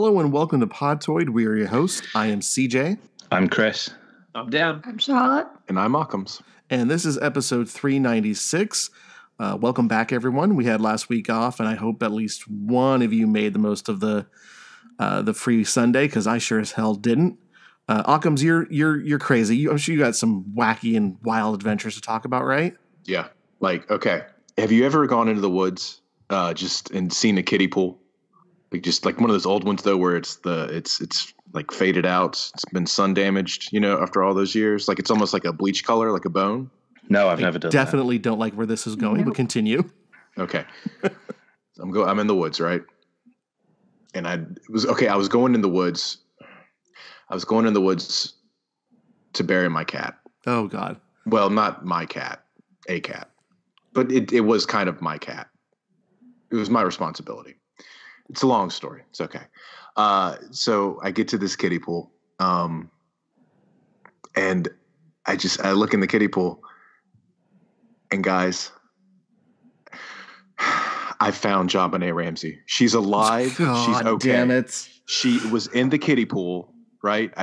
Hello and welcome to Podtoid. We are your host. I am CJ. I'm Chris. I'm Dan. I'm Charlotte. And I'm Occams. And this is episode 396. Welcome back, everyone. We had last week off, and I hope at least one of you made the most of the free Sunday, because I sure as hell didn't. Occams, you're crazy. I'm sure you got some wacky and wild adventures to talk about, right? Yeah. Okay. Have you ever gone into the woods just and seen a kiddie pool? Just like one of those old ones though, where it's like faded out. It's been sun damaged, after all those years. Like it's almost like a bleach color, like a bone. No, I've never done that. Definitely don't like where this is going, but continue. Okay. I'm in the woods, right? And I was going in the woods. I was going in the woods to bury my cat. Oh God. Well, not my cat, a cat. But it was kind of my cat. It was my responsibility. It's a long story. It's okay. So I get to this kiddie pool, and I look in the kiddie pool, and guys, I found JonBenet Ramsey. She's alive. God, she's okay. Damn it. She was in the kiddie pool, right?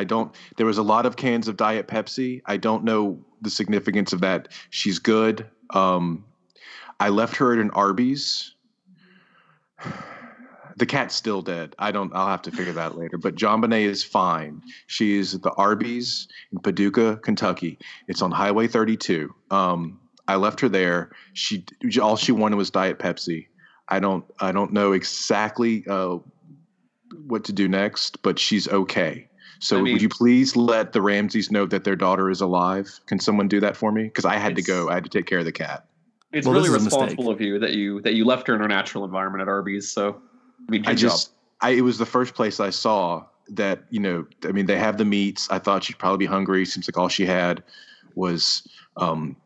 There was a lot of cans of Diet Pepsi. I don't know the significance of that. She's good. I left her at an Arby's. The cat's still dead. I'll have to figure that out later. But JonBenet is fine. She's at the Arby's in Paducah, Kentucky. It's on Highway 32. I left her there. All she wanted was Diet Pepsi. I don't know exactly what to do next, but she's okay. So would you please let the Ramseys know that their daughter is alive? Can someone do that for me? Because I had to go. I had to take care of the cat. It's really responsible of you that you left her in her natural environment at Arby's. So good job. It was the first place I saw that, they have the meats. I thought she'd probably be hungry. Seems like all she had was Diet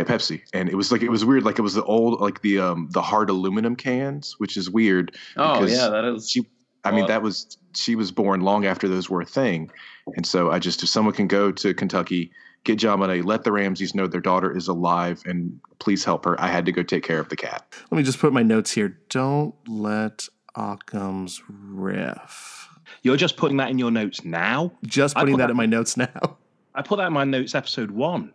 Pepsi. And it was weird. Like it was the old, like the hard aluminum cans, which is weird. Oh yeah, that is. She was born long after those were a thing. And so if someone can go to Kentucky, get JonBenet, let the Ramseys know their daughter is alive, and please help her. I had to go take care of the cat. Let me just put my notes here. Don't let Occams riff. You're just putting that in your notes now? Just putting that in my notes now. I put that in my notes episode 1.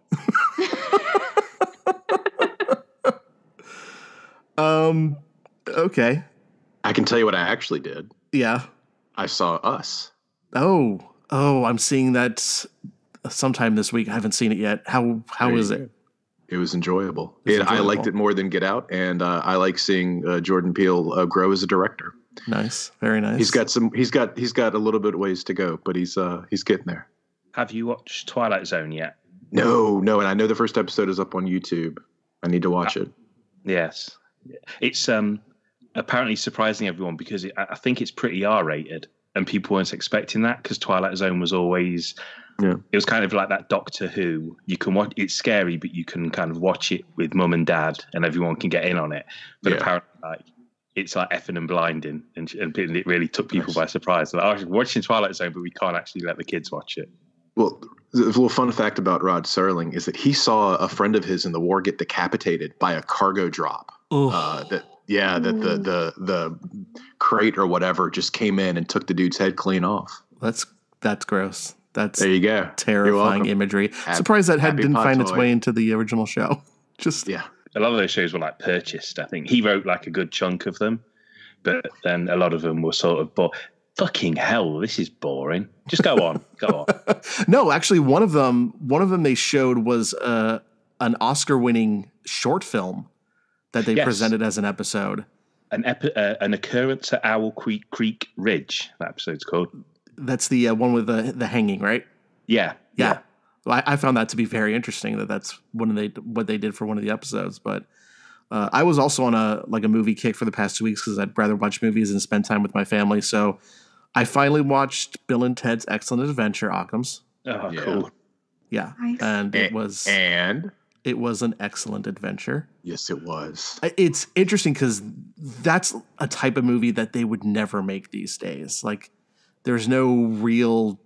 Okay. I can tell you what I actually did. Yeah. I saw Us. Oh, I'm seeing that sometime this week. I haven't seen it yet. How is it? It was enjoyable. I liked it more than Get Out, and I like seeing Jordan Peele grow as a director. Nice, very nice. He's got a little bit of ways to go, but he's getting there. Have you watched Twilight Zone yet? No, and I know the first episode is up on YouTube. I need to watch it. Yes, it's apparently surprising everyone because I think it's pretty R-rated, and people weren't expecting that because Twilight Zone was always. Yeah. It was kind of like that Doctor Who. You can watch. It's scary, but you can kind of watch it with mum and dad, and everyone can get in on it. But apparently, it's like effing and blinding, and it really took people by surprise. Like, I was watching Twilight Zone, but we can't actually let the kids watch it. Well, the little fun fact about Rod Serling is that he saw a friend of his in the war get decapitated by a cargo drop. The crate or whatever just came in and took the dude's head clean off. That's gross. There you go. Terrifying imagery. Surprised that head didn't find its way into the original show. A lot of those shows were like purchased. I think he wrote like a good chunk of them, but then a lot of them were sort of fucking hell, this is boring. Just go on. No, actually, one of them they showed was an Oscar-winning short film that they presented as an episode. An occurrence at Owl Creek Ridge. That episode's called. That's the one with the hanging, right? Yeah. Well, I found that to be very interesting. That's what they did for one of the episodes. But I was also on a movie kick for the past 2 weeks because I'd rather watch movies and spend time with my family. So I finally watched Bill and Ted's Excellent Adventure, Occams. Oh, cool. Yeah, nice. And it was an excellent adventure. Yes, it was. It's interesting because that's a type of movie that they would never make these days. Like, there's no real,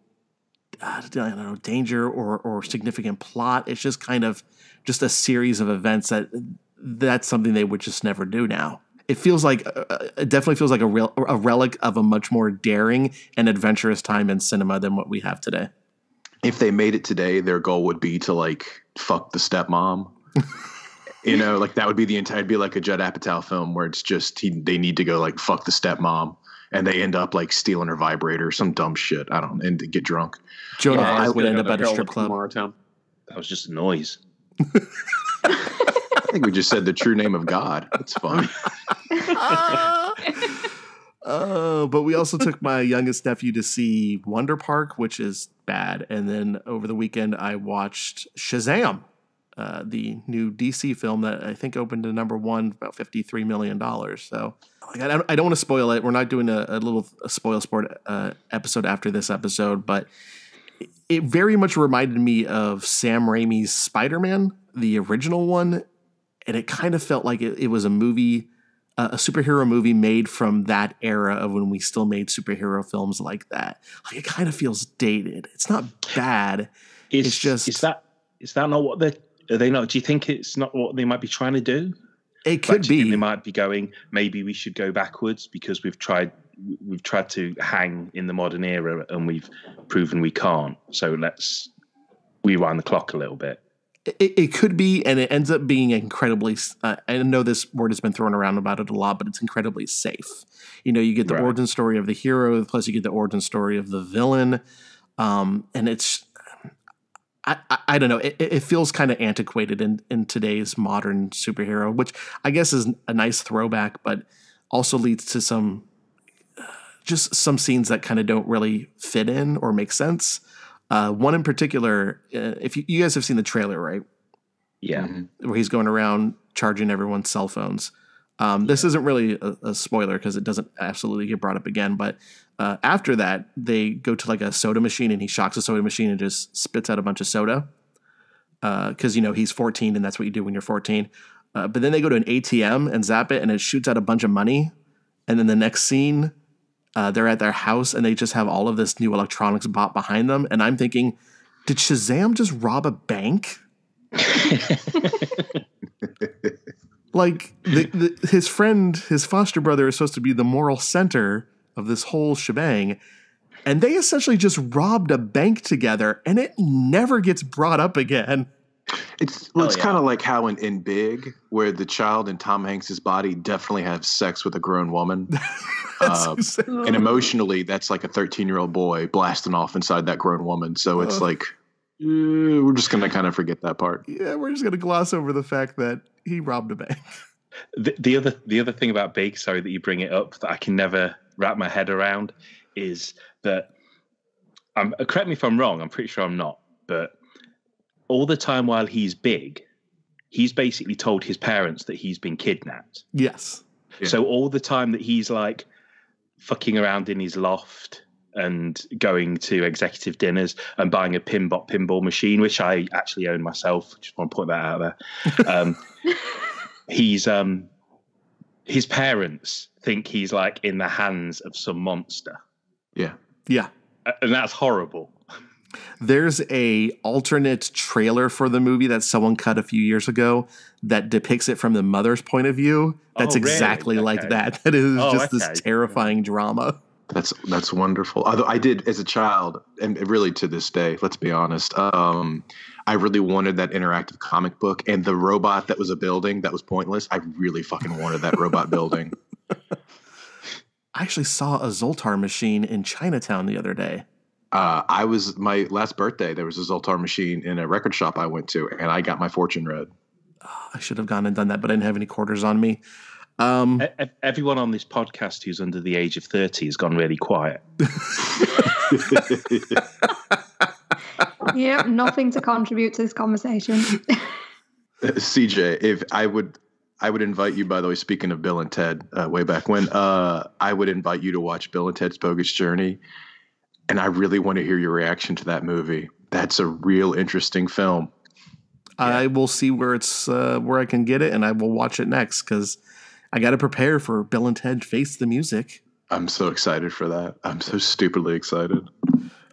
danger or significant plot. It's just kind of just a series of events that's something they would just never do now. It feels like it definitely feels like a relic of a much more daring and adventurous time in cinema than what we have today. If they made it today, their goal would be to like fuck the stepmom. Like that would be it'd be like a Judd Apatow film where it's just they need to go like fuck the stepmom, and they end up like stealing her vibrator, some dumb shit. I don't know, and get drunk. Joan of Arc would end up at a strip club. That was just a noise. I think we just said the true name of God. That's fun. But we also took my youngest nephew to see Wonder Park, which is bad. And then over the weekend, I watched Shazam, the new DC film that I think opened to #1, about $53 million. So I don't want to spoil it. We're not doing a spoil sport episode after this episode, but it very much reminded me of Sam Raimi's Spider-Man, the original one. And it kind of felt like it was a movie, a superhero movie made from that era of when we still made superhero films like that. Like it kind of feels dated. It's not bad. It's just is that not what are they not? Do you think it's not what they might be trying to do? It could be. They might be going. Maybe we should go backwards because we've tried to hang in the modern era and we've proven we can't. So let's rewind the clock a little bit. It could be, and it ends up being incredibly. I know this word has been thrown around about it a lot, but it's incredibly safe. You get the origin story of the hero, plus you get the origin story of the villain, and it's. I don't know. It feels kind of antiquated in today's modern superhero, which I guess is a nice throwback, but also leads to some scenes that kind of don't really fit in or make sense. One in particular, if you guys have seen the trailer, right? Yeah. Where he's going around charging everyone's cell phones. This isn't really a spoiler because it doesn't absolutely get brought up again. But after that, they go to like a soda machine and he shocks a soda machine and just spits out a bunch of soda. Because, he's 14 and that's what you do when you're 14. But then they go to an ATM and zap it and it shoots out a bunch of money. And then the next scene, they're at their house and they just have all of this new electronics bought behind them. And I'm thinking, did Shazam just rob a bank? Like his friend, his foster brother is supposed to be the moral center of this whole shebang. And they essentially just robbed a bank together and it never gets brought up again. It's kind of like how in Big, where the child in Tom Hanks's body definitely has sex with a grown woman. And emotionally, that's like a 13-year-old boy blasting off inside that grown woman. So it's like, we're just going to kind of forget that part. Yeah, we're just going to gloss over the fact that he robbed a bank. The other thing about Big, sorry that you bring it up, that I can never wrap my head around is that, correct me if I'm wrong, I'm pretty sure I'm not, but all the time while he's big, he's basically told his parents that he's been kidnapped. Yes. Yeah. So all the time that he's like fucking around in his loft and going to executive dinners and buying a pinball machine, which I actually own myself. Just want to put that out there. His parents think he's like in the hands of some monster. Yeah. Yeah. And that's horrible. There's a alternate trailer for the movie that someone cut a few years ago that depicts it from the mother's point of view. That's exactly like that. That is this terrifying drama. That's wonderful. Although I did as a child, and really to this day, let's be honest, I really wanted that interactive comic book, and the robot that was a building that was pointless. I really fucking wanted that robot building. I actually saw a Zoltar machine in Chinatown the other day. My last birthday, there was a Zoltar machine in a record shop I went to, and I got my fortune read. Oh, I should have gone and done that, but I didn't have any quarters on me. Everyone on this podcast who's under the age of 30 has gone really quiet. Yep, nothing to contribute to this conversation. CJ, if I would invite you, by the way, speaking of Bill and Ted, way back when, I would invite you to watch Bill and Ted's Bogus Journey. And I really want to hear your reaction to that movie. That's a real interesting film. I will see where I can get it, and I will watch it next because I got to prepare for Bill and Ted Face the Music. I'm so excited for that. I'm so stupidly excited.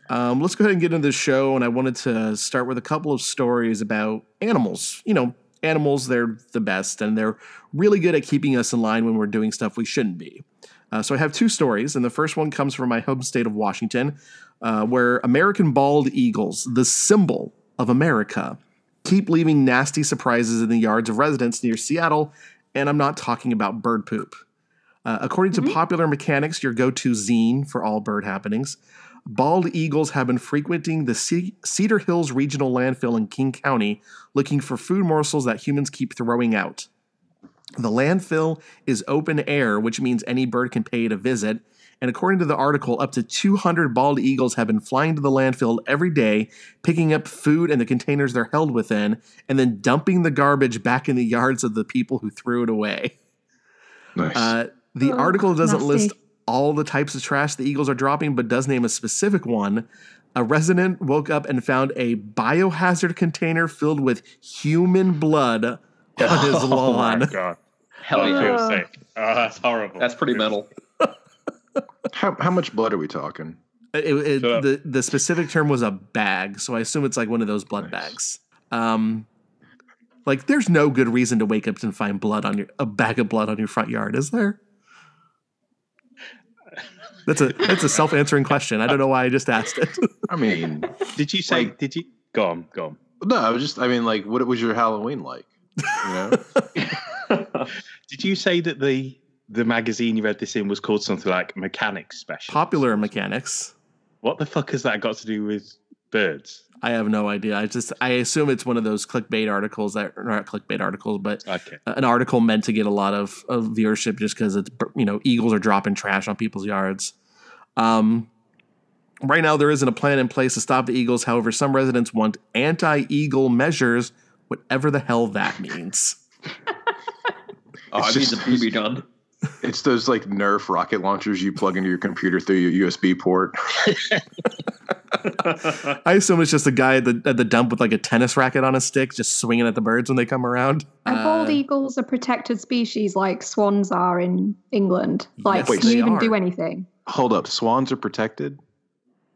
Let's go ahead and get into the show, and I wanted to start with a couple of stories about animals. animals, they're the best, and they're really good at keeping us in line when we're doing stuff we shouldn't be. So I have two stories, and the first one comes from my home state of Washington, where American bald eagles, the symbol of America, keep leaving nasty surprises in the yards of residents near Seattle, and I'm not talking about bird poop. According to Popular Mechanics, your go-to zine for all bird happenings, bald eagles have been frequenting the Cedar Hills Regional Landfill in King County looking for food morsels that humans keep throwing out. The landfill is open air, which means any bird can pay to visit. And according to the article, up to 200 bald eagles have been flying to the landfill every day, picking up food and the containers they're held within, and then dumping the garbage back in the yards of the people who threw it away. Nice. The article doesn't list all the types of trash the eagles are dropping, but does name a specific one. A resident woke up and found a biohazard container filled with human blood on his lawn. Oh my God. Hell yeah. I feel sick. Oh, that's horrible. That's pretty metal. How much blood are we talking? The specific term was a bag, so I assume it's like one of those blood bags. Like, there's no good reason to wake up and find a bag of blood on your front yard, is there? That's a self-answering question. I don't know why I just asked it. I mean, did you say? Did you go on? No, what was your Halloween like? You know? Did you say that the magazine you read this in was called something like Mechanics Special? Popular Mechanics. What the fuck has that got to do with birds? I have no idea. I assume it's one of those clickbait articles that are not clickbait articles, but an article meant to get a lot of viewership just because it's, eagles are dropping trash on people's yards. Right now, there isn't a plan in place to stop the eagles. However, some residents want anti-eagle measures, whatever the hell that means. It means a BB gun. It's those like Nerf rocket launchers you plug into your computer through your USB port. I assume it's just a guy at the dump with like a tennis racket on a stick, just swinging at the birds when they come around. Are bald eagles a protected species like swans are in England? Like, Yes, can you even are. do anything? Hold up, swans are protected?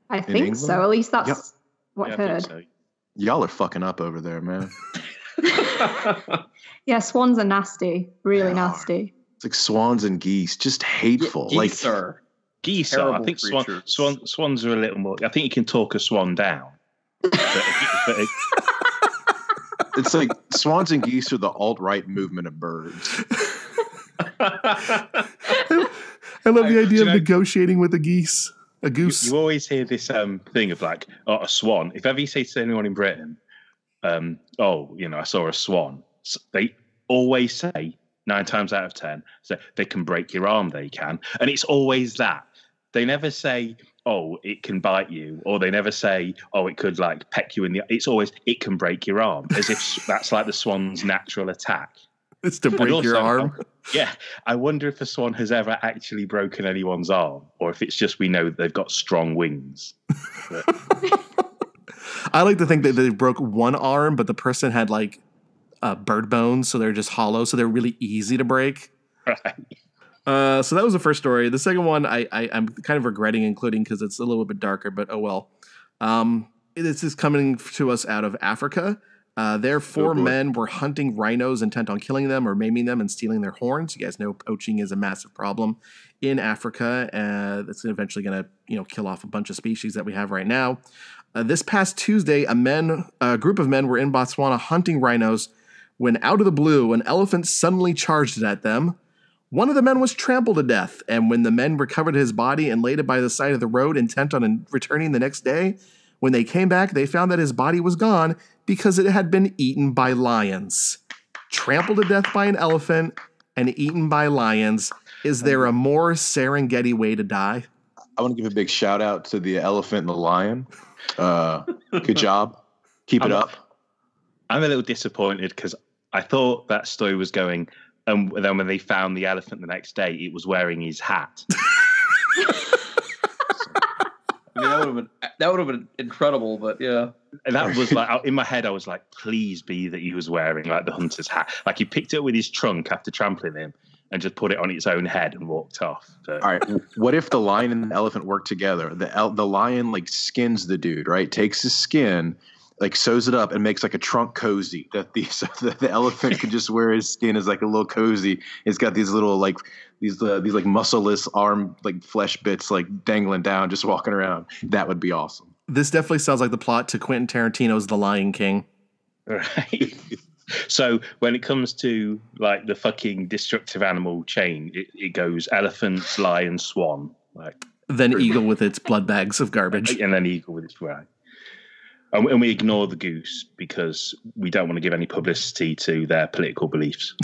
I think England? so. At least that's what I've heard. So. Y'all are fucking up over there, man. Yeah, swans are nasty. Really nasty. It's like swans and geese, just hateful. Geese are Geese are. I think swans are a little more. I think you can talk a swan down. It's like swans and geese are the alt-right movement of birds. I love the idea of negotiating with a goose. You always hear this thing of like, a swan. If ever you say to anyone in Britain, I saw a swan, they always say 9 times out of 10, so they can break your arm. They can, and it's always that. They never say, "Oh, it can bite you," or they never say, "Oh, it could like peck you in the." It's always, "It can break your arm," as if that's like the swan's natural attack. It's to break your arm. Yeah, I wonder if a swan has ever actually broken anyone's arm, or if it's just we know that they've got strong wings. I like to think that they broke one arm, but the person had like bird bones, so they're just hollow, so they're really easy to break. Right. So that was the first story. The second one I'm kind of regretting including because it's a little bit darker, but oh well. This is coming to us out of Africa. There, 4 men were hunting rhinos intent on killing them or maiming them and stealing their horns. You guys know poaching is a massive problem in Africa. That's eventually going to kill off a bunch of species that we have right now. This past Tuesday, a group of men were in Botswana hunting rhinos when out of the blue, an elephant suddenly charged at them. One of the men was trampled to death, and when the men recovered his body and laid it by the side of the road intent on returning the next day, when they came back, they found that his body was gone because it had been eaten by lions. Trampled to death by an elephant and eaten by lions. Is there a more Serengeti way to die? I want to give a big shout out to the elephant and the lion. Good job. Keep it up. I'm a little disappointed because I thought that story was going, and then when they found the elephant the next day, it was wearing his hat. I mean, that would have been incredible, but yeah. And that was like, in my head, I was like, please be that he was wearing like the hunter's hat. Like he picked it up with his trunk after trampling him and just put it on its own head and walked off. But, all right. What if the lion and the elephant work together? The lion like skins the dude, right? Takes his skin like sews it up and makes like a trunk cozy that the elephant could just wear his skin as like a little cozy. It's got these little like these like muscleless arm like flesh bits like dangling down, just walking around. That would be awesome. This definitely sounds like the plot to Quentin Tarantino's The Lion King. Right. So when it comes to like the fucking destructive animal chain, it goes elephant, lion, swan, like then eagle with its blood bags of garbage, and then eagle with its right. And we ignore the goose because we don't want to give any publicity to their political beliefs.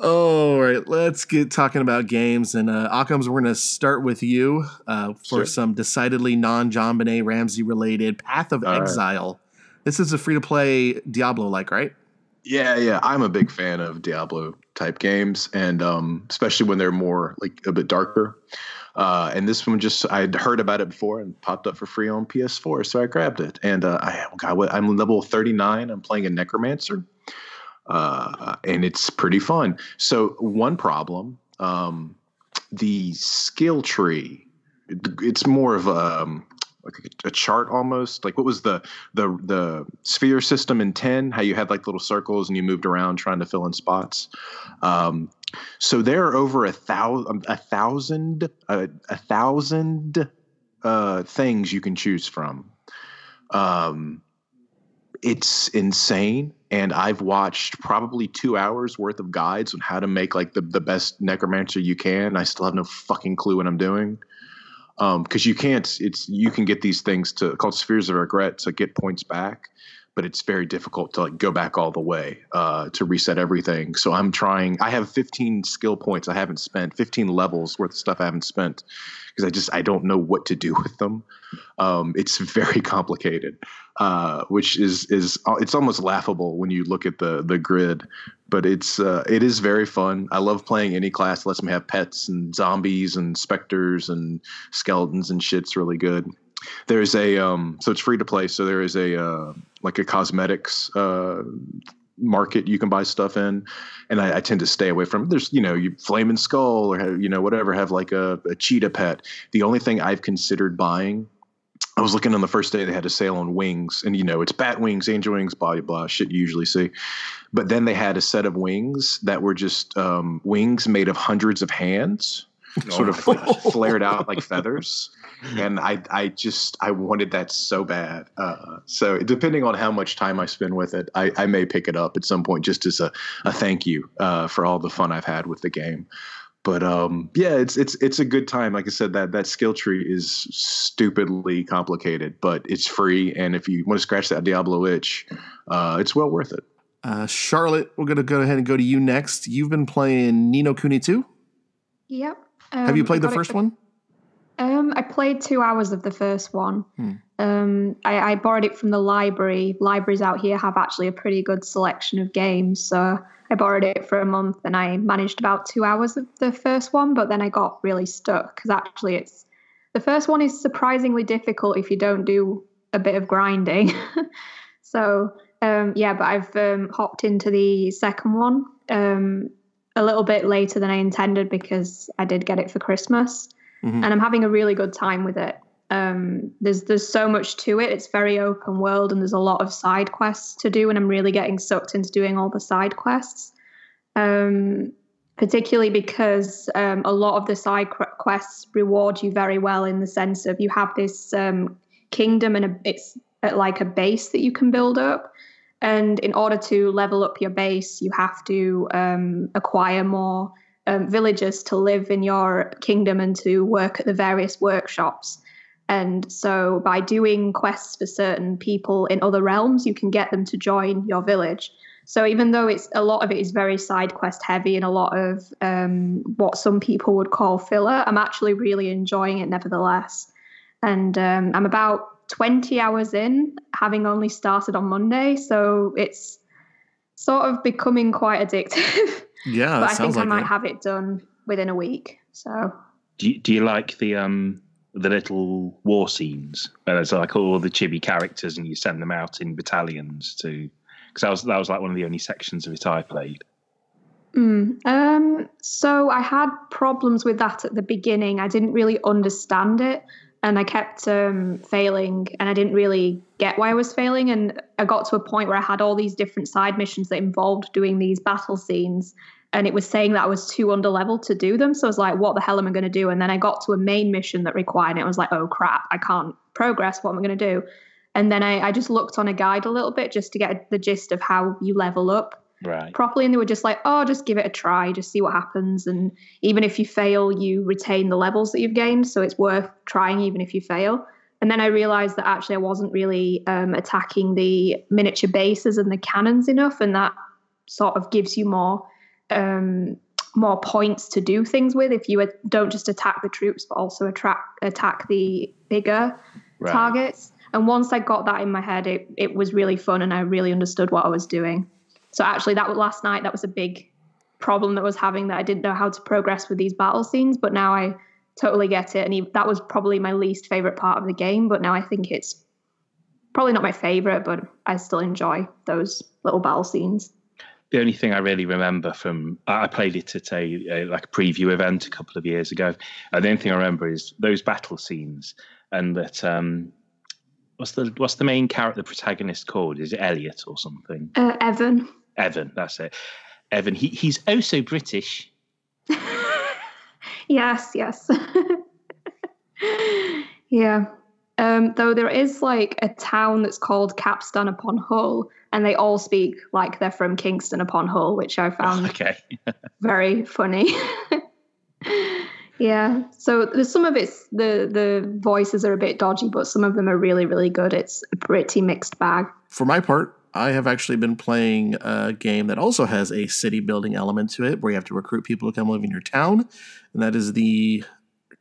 All right, let's get talking about games. And Occams, we're going to start with you for some decidedly non-John Benet Ramsey related Path of Exile. Right. This is a free-to-play Diablo-like, right? Yeah. I'm a big fan of Diablo-type games, and especially when they're more like a bit darker. And this one I'd heard about it before and popped up for free on PS4, so I grabbed it. And I'm level 39. I'm playing a necromancer, and it's pretty fun. So one problem, the skill tree, it's more of like a chart almost. Like what was the sphere system in 10? How you had like little circles and you moved around trying to fill in spots. So there are over 1,000 things you can choose from. It's insane. And I've watched probably 2 hours worth of guides on how to make like the best necromancer you can. I still have no fucking clue what I'm doing. Cause you can get these things called spheres of regret to get points back, but it's very difficult to like go back all the way, to reset everything. So I have 15 skill points I haven't spent, 15 levels worth of stuff I haven't spent because I don't know what to do with them. It's very complicated, which it's almost laughable when you look at the grid, but it is very fun. I love playing any class that lets me have pets and zombies and specters and skeletons and shit's really good. There's so it's free to play. So there is like a cosmetics market you can buy stuff in, and I tend to stay away from. There's you Flaming Skull or whatever have like a cheetah pet. The only thing I've considered buying, I was looking on the first day they had a sale on wings, and it's bat wings, angel wings, blah blah blah, shit you usually see. But then they had a set of wings that were just wings made of hundreds of hands, sort of flared out like feathers. And I wanted that so bad. So depending on how much time I spend with it, I may pick it up at some point just as a thank you for all the fun I've had with the game. But yeah, it's a good time. Like I said, that skill tree is stupidly complicated, but it's free. And if you want to scratch that Diablo itch, it's well worth it. Charlotte, we're going to go ahead and go to you next. You've been playing Ni no Kuni 2? Yep. Have you played the first one? I played 2 hours of the first one. I borrowed it from the library. Libraries out here have actually a pretty good selection of games. So I borrowed it for a month and I managed about 2 hours of the first one, but then I got really stuck because actually the first one is surprisingly difficult if you don't do a bit of grinding. So, but I've hopped into the second one a little bit later than I intended because I did get it for Christmas. And I'm having a really good time with it. There's so much to it. It's very open world and there's a lot of side quests to do, and I'm really getting sucked into doing all the side quests. Particularly because a lot of the side quests reward you very well in the sense of you have this kingdom and it's like a base that you can build up. And in order to level up your base, you have to acquire more villagers to live in your kingdom and to work at the various workshops. And so by doing quests for certain people in other realms, you can get them to join your village. So even though a lot of it is very side quest heavy and a lot of what some people would call filler, I'm actually really enjoying it nevertheless. And I'm about 20 hours in, having only started on Monday. So it's sort of becoming quite addictive. Yeah, but I think I might have it done within a week. So, do you like the little war scenes where there's like all the chibi characters and you send them out in battalions to? Because that was like one of the only sections of it I played. So I had problems with that at the beginning. I didn't really understand it. and I kept failing, and I didn't really get why I was failing. And I got to a point where I had all these different side missions that involved doing these battle scenes, and it was saying that I was too underleveled to do them. So I was like, what the hell am I going to do? And then I got to a main mission that required it. I was like, oh crap, I can't progress. What am I going to do? And then I just looked on a guide a little bit just to get the gist of how you level up properly. And they were just like, oh, just give it a try, just see what happens. And even if you fail, you retain the levels that you've gained. So it's worth trying even if you fail. And then I realized that actually I wasn't really attacking the miniature bases and the cannons enough. And that sort of gives you more points to do things with if you don't just attack the troops, but also attack the bigger targets. And once I got that in my head, it was really fun, and I really understood what I was doing. So actually, that was last night. That was a big problem that I was having, that I didn't know how to progress with these battle scenes. But now I totally get it. And that was probably my least favorite part of the game. But now I think it's probably not my favorite, but I still enjoy those little battle scenes. The only thing I really remember from, I played it at a preview event a couple of years ago. The only thing I remember is those battle scenes, and that what's the main character, the protagonist called? Is it Elliot or something? Evan. Evan, that's it. Evan. He's so British. Yes. Yeah. Though there is like a town that's called Capstan upon Hull, and they all speak like they're from Kingston upon Hull, which I found very funny. Yeah. So there's some of it's the voices are a bit dodgy, but some of them are really, really good. It's a pretty mixed bag. For my part, I have actually been playing a game that also has a city building element to it, where you have to recruit people to come live in your town. And that is the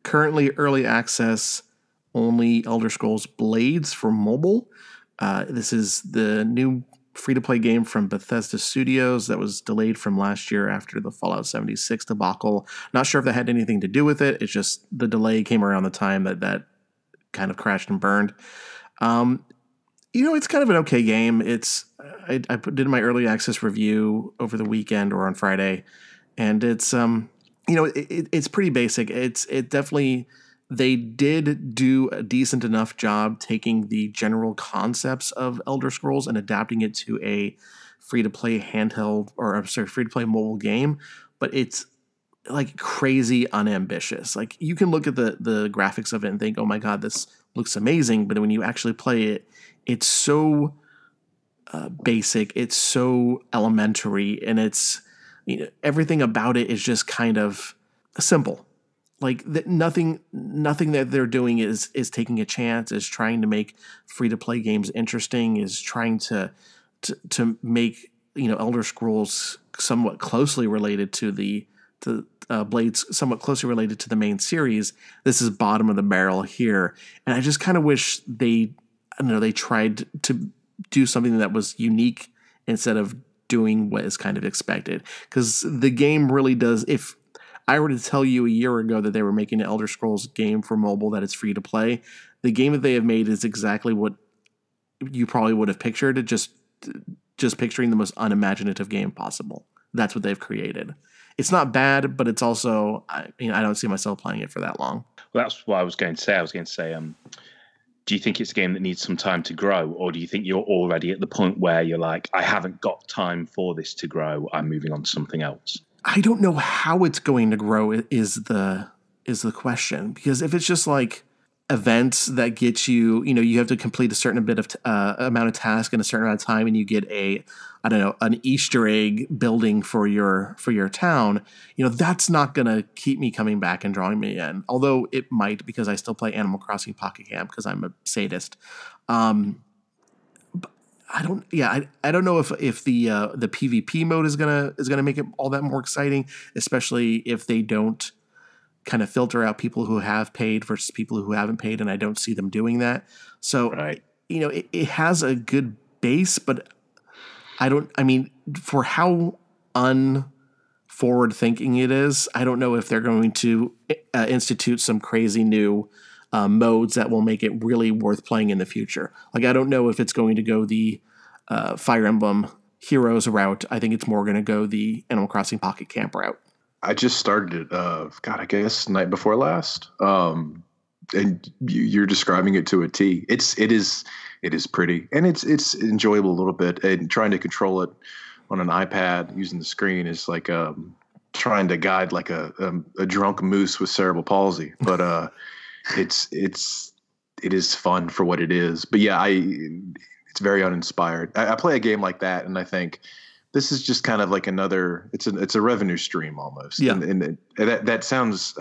currently early access only Elder Scrolls Blades for mobile. This is the new free-to-play game from Bethesda Studios that was delayed from last year after the Fallout 76 debacle. Not sure if that had anything to do with it. It's just the delay came around the time that kind of crashed and burned. It's kind of an okay game. I did my early access review over the weekend or on Friday, and it's it's pretty basic. It definitely, they did do a decent enough job taking the general concepts of Elder Scrolls and adapting it to a free-to-play free-to-play mobile game, but it's like crazy unambitious. Like, you can look at the graphics of it and think, oh my God, this looks amazing. But when you actually play it, it's so basic, it's so elementary, and it's, everything about it is just kind of simple. Like, nothing that they're doing is taking a chance, is trying to make free-to-play games interesting, is trying to make Elder Scrolls somewhat closely related to Blades, somewhat closely related to the main series. This is bottom of the barrel here, and I just kind of wish they tried to do something that was unique instead of doing what is kind of expected. Because the game really does. If I were to tell you a year ago that they were making an Elder Scrolls game for mobile that is free to play, the game that they have made is exactly what you probably would have pictured. Just picturing the most unimaginative game possible. That's what they've created. It's not bad, but it's also, I don't see myself playing it for that long. Well, that's what I was going to say. Do you think it's a game that needs some time to grow, or do you think you're already at the point where you're like, I haven't got time for this to grow, I'm moving on to something else? I don't know how it's going to grow is the question, because if it's just like events that get you, you have to complete a certain bit of amount of task in a certain amount of time, and you get an Easter egg building for your town, that's not going to keep me coming back and drawing me in. Although it might, because I still play Animal Crossing Pocket Camp because I'm a sadist. But I don't know if the PvP mode is gonna make it all that more exciting, especially if they don't kind of filter out people who have paid versus people who haven't paid, and I don't see them doing that. So, it has a good base, but for how unforward thinking it is, I don't know if they're going to institute some crazy new modes that will make it really worth playing in the future. Like, I don't know if it's going to go the Fire Emblem Heroes route. I think it's more going to go the Animal Crossing Pocket Camp route. I just started it, I guess night before last. you're describing it to a T. It is pretty, and it's enjoyable a little bit. And trying to control it on an iPad using the screen is like trying to guide like a drunk moose with cerebral palsy. But it is fun for what it is. But yeah, it's very uninspired. I play a game like that, and I think this is just kind of like another. It's a revenue stream almost. Yeah. And that sounds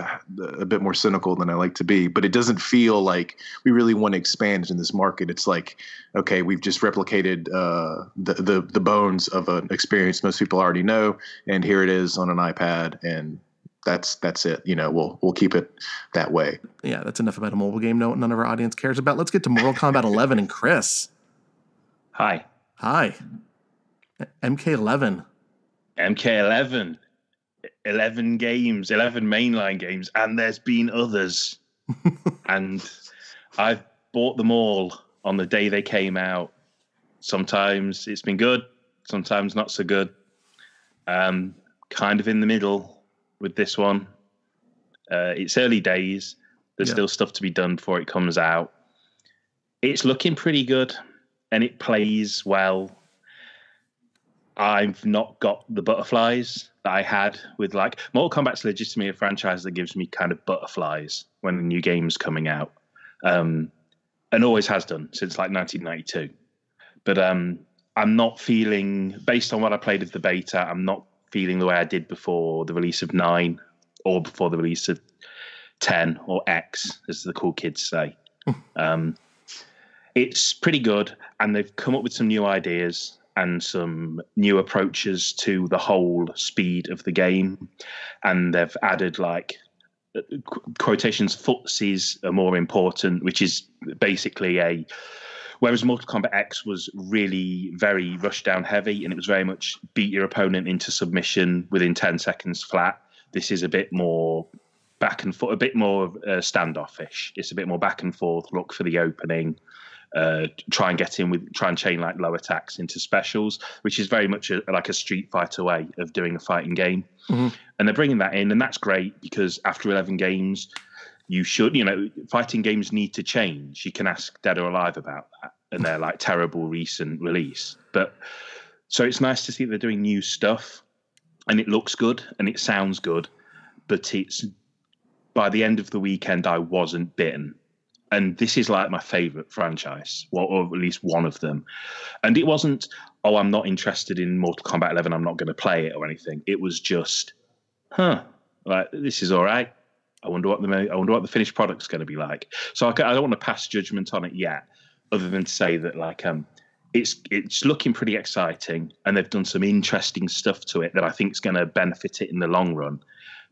a bit more cynical than I like to be, but it doesn't feel like we really want to expand in this market. It's like, okay, we've just replicated the bones of an experience most people already know, and here it is on an iPad, and that's it. We'll keep it that way. Yeah, that's enough about a mobile game. No, none of our audience cares about. Let's get to Mortal Kombat 11 and Chris. Hi. MK11. 11 games, 11 mainline games, and there's been others. And I've bought them all on the day they came out. Sometimes it's been good, sometimes not so good. Kind of in the middle with this one. It's early days. There's still stuff to be done before it comes out. It's looking pretty good, and it plays well. I've not got the butterflies that I had with Mortal Kombat's legitimately a franchise that gives me kind of butterflies when the new game's coming out, and always has done since 1992. But I'm not feeling, based on what I played of the beta, I'm not feeling the way I did before the release of 9 or before the release of 10 or X, as the cool kids say. It's pretty good, and they've come up with some new ideas and some new approaches to the whole speed of the game. And they've added quotations, footsies are more important, which is basically whereas Mortal Kombat X was really very rush down heavy, and it was very much beat your opponent into submission within 10 seconds flat. This is a bit more back and forth, a bit more standoffish. It's a bit more back and forth, look for the opening, try and chain low attacks into specials, which is very much like a Street Fighter way of doing a fighting game. Mm-hmm. And they're bringing that in, and that's great because after 11 games, fighting games need to change. You can ask Dead or Alive about that, and they're terrible recent release. But so it's nice to see they're doing new stuff, and it looks good and it sounds good. But by the end of the weekend, I wasn't bitten. And this is my favorite franchise, or at least one of them. And it wasn't, I'm not interested in Mortal Kombat 11, I'm not going to play it or anything. It was just, this is all right. I wonder what the finished product's going to be like. So I don't want to pass judgment on it yet, other than to say that it's looking pretty exciting, and they've done some interesting stuff to it that I think is going to benefit it in the long run.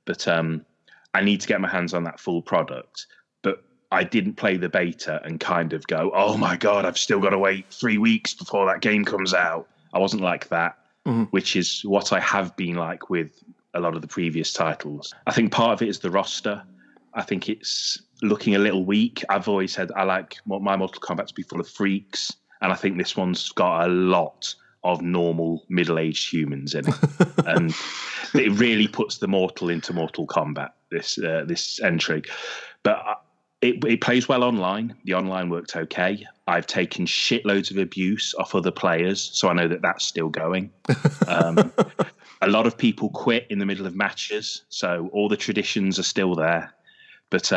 But I need to get my hands on that full product. But I didn't play the beta and kind of go, oh my God, I've still got to wait 3 weeks before that game comes out. I wasn't like that, which is what I have been like with a lot of the previous titles. I think part of it is the roster. I think it's looking a little weak. I've always said I like my Mortal Kombat to be full of freaks, and I think this one's got a lot of normal middle-aged humans in it. And it really puts the mortal into Mortal Kombat, this entry. But it plays well online. The online worked okay. I've taken shitloads of abuse off other players, so I know that that's still going. A lot of people quit in the middle of matches, so all the traditions are still there. But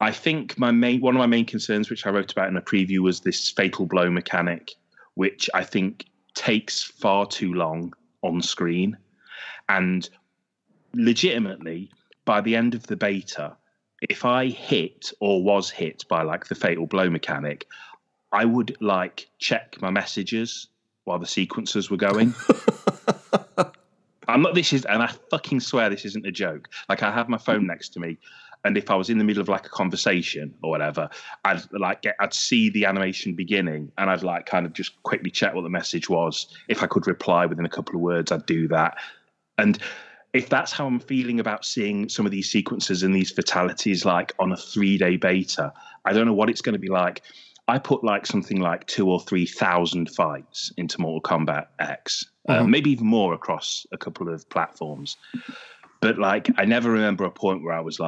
I think one of my main concerns, which I wrote about in a preview, was this fatal blow mechanic, which I think takes far too long on screen. And legitimately, by the end of the beta, if I hit or was hit by the fatal blow mechanic, I would check my messages while the sequences were going. And I fucking swear this isn't a joke. I have my phone next to me, and if I was in the middle of a conversation or whatever, I'd see the animation beginning, and I'd kind of just quickly check what the message was. If I could reply within a couple of words, I'd do that. And if that's how I'm feeling about seeing some of these sequences and these fatalities on a 3-day beta, I don't know what it's going to be like. I put something 2,000 or 3,000 fights into Mortal Kombat X, maybe even more across a couple of platforms. But I never remember a point where I was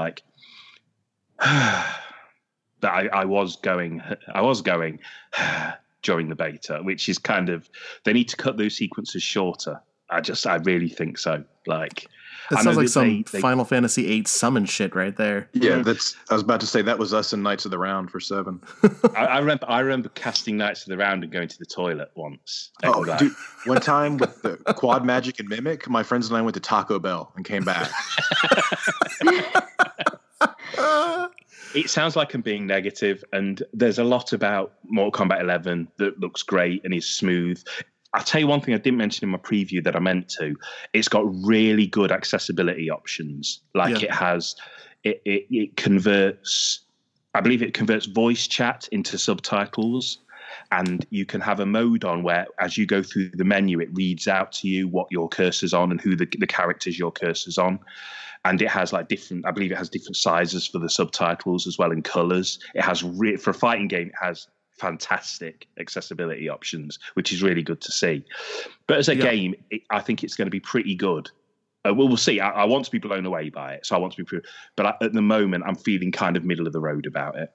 But I was going during the beta, which is kind of, they need to cut those sequences shorter. I really think so. Like, that sounds like some Final Fantasy VIII summon shit right there. Yeah, I was about to say that was us in Knights of the Round for 7. I remember casting Knights of the Round and going to the toilet once. Oh, dude, one time with the Quad Magic and Mimic, my friends and I went to Taco Bell and came back. It sounds like I'm being negative, and there's a lot about Mortal Kombat 11 that looks great and is smooth. I'll tell you one thing I didn't mention in my preview that I meant to. It's got really good accessibility options. Like it converts, I believe it converts voice chat into subtitles. And you can have a mode on where, as you go through the menu, it reads out to you what your cursor's on and who the characters your cursor's on. And it has like different, I believe it has different sizes for the subtitles as well, in colors. It has, for a fighting game, it has fantastic accessibility options, which is really good to see. But as a game, I think it's going to be pretty good. We'll see. I want to be blown away by it, so I want to be. But at the moment, I'm feeling kind of middle of the road about it.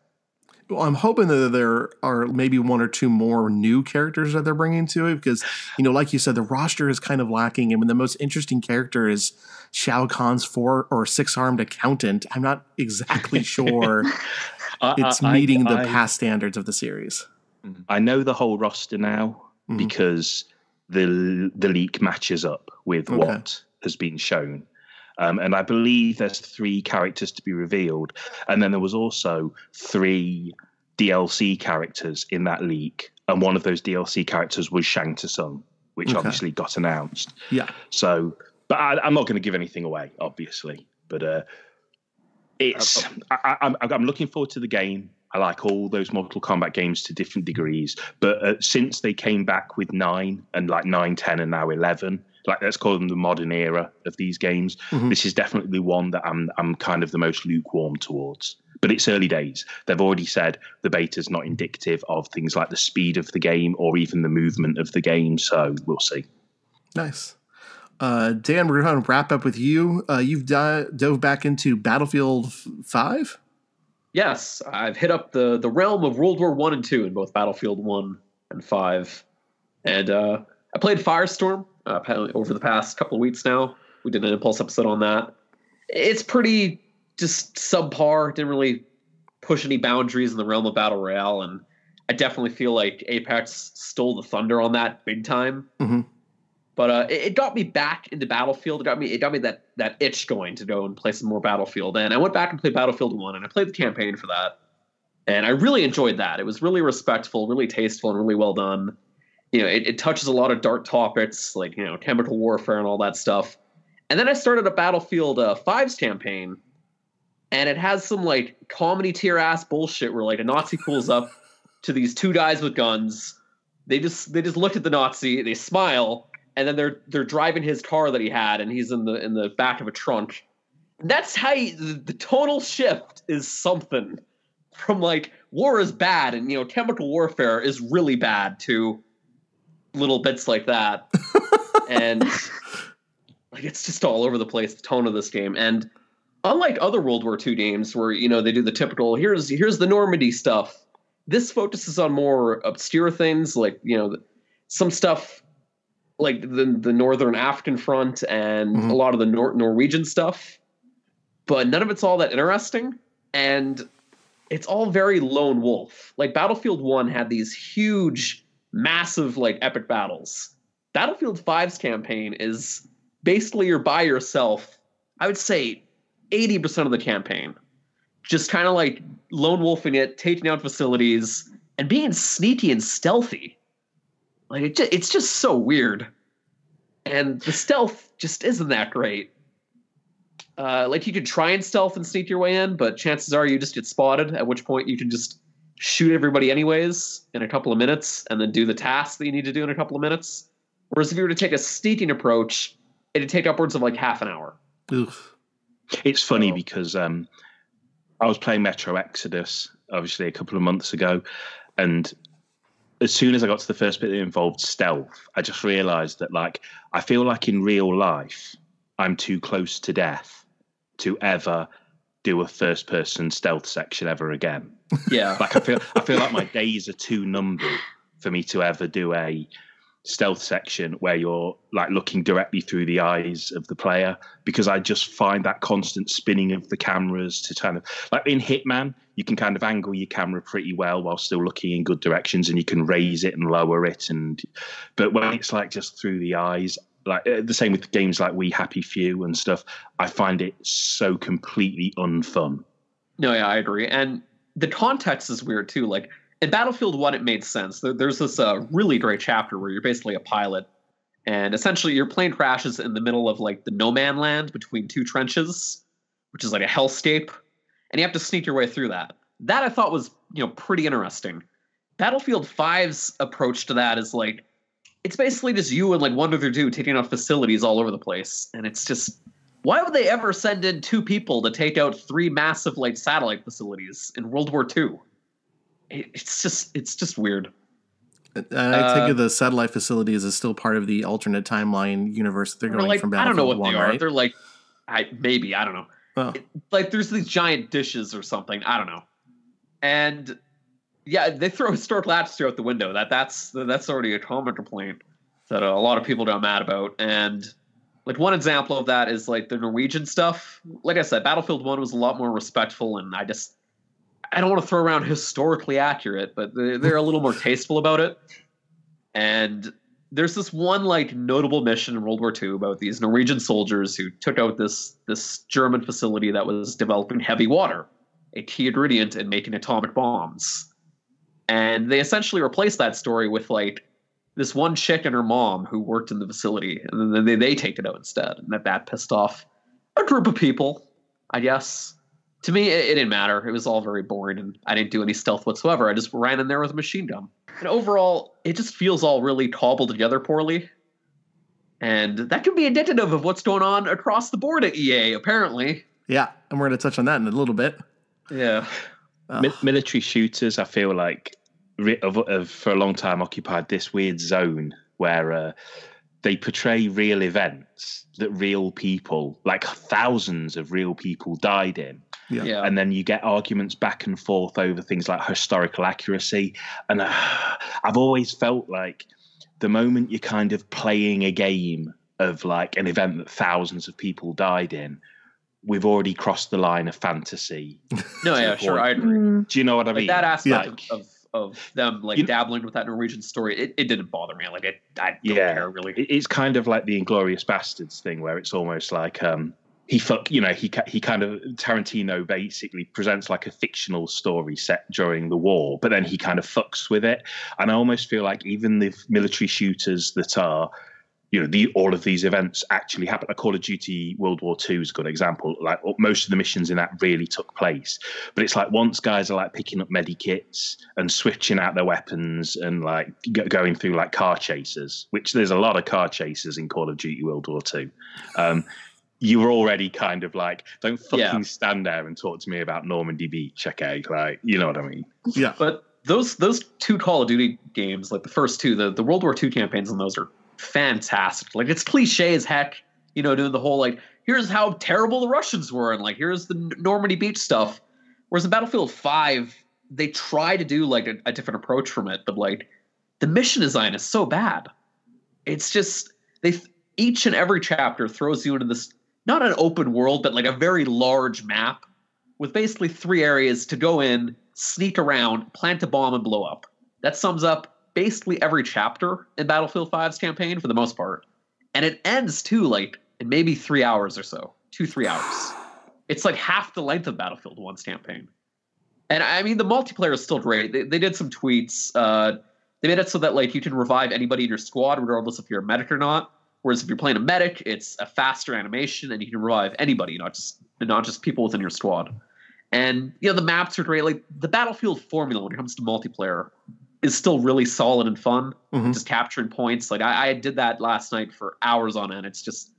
Well, I'm hoping that there are maybe one or two more new characters that they're bringing to it, because, you know, like you said, the roster is kind of lacking. I mean, the most interesting character is Shao Kahn's 4 or 6-armed accountant. I'm not exactly sure it's meeting the past standards of the series. I know the whole roster now because the leak matches up with what has been shown. And I believe there's 3 characters to be revealed. And then there was also 3 DLC characters in that leak. And one of those DLC characters was Shang Tsung, which obviously got announced. Yeah. So, but I'm not going to give anything away, obviously. But I'm looking forward to the game. I like all those Mortal Kombat games to different degrees. But since they came back with 9 and like 9, 10, and now 11, like let's call them the modern era of these games, this is definitely one that I'm kind of the most lukewarm towards. But it's early days. They've already said the beta's not indicative of things like the speed of the game or even the movement of the game. So we'll see. Nice. Dan, we're going to wrap up with you. You've dove back into Battlefield 5? Yes, I've hit up the realm of World War 1 and 2 in both Battlefield 1 and 5. And I played Firestorm over the past couple of weeks now. We did an Impulse episode on that. It's pretty just subpar. Didn't really push any boundaries in the realm of Battle Royale. And I definitely feel like Apex stole the thunder on that big time. But it got me back into Battlefield. It got me that itch going to go and play some more Battlefield. And I went back and played Battlefield 1, and I played the campaign for that. And I really enjoyed that. It was really respectful, really tasteful, and really well done. You know, it touches a lot of dark topics, like, you know, chemical warfare and all that stuff. And then I started a Battlefield 5's campaign, and it has some, like, comedy tier ass bullshit where, like, a Nazi pulls up to these 2 guys with guns. They just look at the Nazi, they smile, and then they're driving his car that he had, and he's in the back of a trunk. That's how the tonal shift is something from, like, war is bad and, you know, chemical warfare is really bad to little bits like that. And like, it's just all over the place, the tone of this game. And unlike other World War II games where, you know, they do the typical here's the Normandy stuff, this focuses on more obscure things, like, you know, some stuff like the Northern African Front and a lot of the Norwegian stuff, but none of it's all that interesting. And it's all very lone wolf. Like Battlefield 1 had these huge, massive, like, epic battles. Battlefield 5's campaign is basically you're by yourself. I would say 80% of the campaign. Just kind of like lone wolfing it, taking out facilities, and being sneaky and stealthy. Like, it's just so weird. And the stealth just isn't that great. Like, you could try and stealth and sneak your way in, but chances are you just get spotted, at which point you can just shoot everybody anyways in a couple of minutes and then do the task that you need to do in a couple of minutes. Whereas if you were to take a sneaking approach, it'd take upwards of like half an hour. Oof. It's funny because I was playing Metro Exodus, obviously, a couple of months ago, and as soon as I got to the first bit that involved stealth, I just realized that, like, I feel like in real life, I'm too close to death to ever do a first person stealth section ever again. Yeah. Like I feel like my days are too numbered for me to ever do a stealth section where you're like looking directly through the eyes of the player, because I just find that constant spinning of the cameras to kind of, like in Hitman, you can kind of angle your camera pretty well while still looking in good directions, and you can raise it and lower it. But when it's like just through the eyes, like the same with games like We Happy Few and stuff, I find it so completely unfun. No, yeah, I agree. And the context is weird too. Like in Battlefield 1, it made sense. There's this really great chapter where you're basically a pilot, and essentially your plane crashes in the middle of like the no man land between two trenches, which is like a hellscape, and you have to sneak your way through that. That I thought was, pretty interesting. Battlefield 5's approach to that is like, it's basically just you and like one other dude taking out facilities all over the place, and it's just, why would they ever send in 2 people to take out 3 massive like satellite facilities in World War II? It's just weird. I think of the satellite facilities as still part of the alternate timeline universe. They're going from Battlefield 1, I don't know what they are. right? They're like, I don't know. Oh. Like there's these giant dishes or something. I don't know. And yeah, they throw historical atmosphere out the window. That's already a common complaint that a lot of people are mad about. And like one example of that is like the Norwegian stuff. Like I said, Battlefield 1 was a lot more respectful, and I don't want to throw around historically accurate, but they're a little more tasteful about it. And there's this one like notable mission in World War II about these Norwegian soldiers who took out this German facility that was developing heavy water, a key ingredient in making atomic bombs. And they essentially replaced that story with like this one chick and her mom who worked in the facility, and then they take it out instead. And that pissed off a group of people, I guess. To me, it didn't matter. It was all very boring, and I didn't do any stealth whatsoever. I just ran in there with a machine gun. And overall, it just feels all really cobbled together poorly. And that could be indicative of what's going on across the board at EA, apparently. Yeah, and we're going to touch on that in a little bit. Yeah. Military shooters, I feel like, for a long time occupied this weird zone where they portray real events that real people, like thousands of real people, died in. Yeah. And then you get arguments back and forth over things like historical accuracy. And I've always felt like the moment you're kind of playing a game of like an event that thousands of people died in, we've already crossed the line of fantasy. No, yeah, sure, I agree. Do you know what I mean? That aspect of them like dabbling with that Norwegian story, it didn't bother me. Like I don't care really. It's kind of like the Inglourious Bastards thing, where it's almost like he kind of Tarantino basically presents like a fictional story set during the war, but then he kind of fucks with it. And I almost feel like even the military shooters that are, all of these events actually happen. Like Call of Duty World War II is a good example. Like most of the missions in that really took place. But it's like once guys are like picking up medikits and switching out their weapons and like going through like car chases, which there's a lot of car chases in Call of Duty World War II. You were already kind of like, don't fucking stand there and talk to me about Normandy Beach, okay? Like, you know what I mean? Yeah. But those 2 Call of Duty games, like the first 2, the World War II campaigns on those are fantastic. Like it's cliche as heck, doing the whole like, here's how terrible the Russians were, and like here's the Normandy Beach stuff. Whereas in Battlefield 5, they try to do like a different approach from it, but like the mission design is so bad. It's just each and every chapter throws you into this, not an open world, but like a very large map with basically 3 areas to go in, sneak around, plant a bomb, and blow up. That sums up basically every chapter in Battlefield 5's campaign for the most part. And it ends too, like in maybe 3 hours or so, 2-3 hours. It's like half the length of Battlefield 1's campaign. And I mean, the multiplayer is still great. They did some tweets. They made it so that like you can revive anybody in your squad, regardless if you're a medic or not. Whereas if you're playing a medic, it's a faster animation and you can revive anybody, not just people within your squad. And the maps are great. Like the Battlefield formula when it comes to multiplayer is still really solid and fun. Just capturing points. Like I did that last night for hours on end. It's just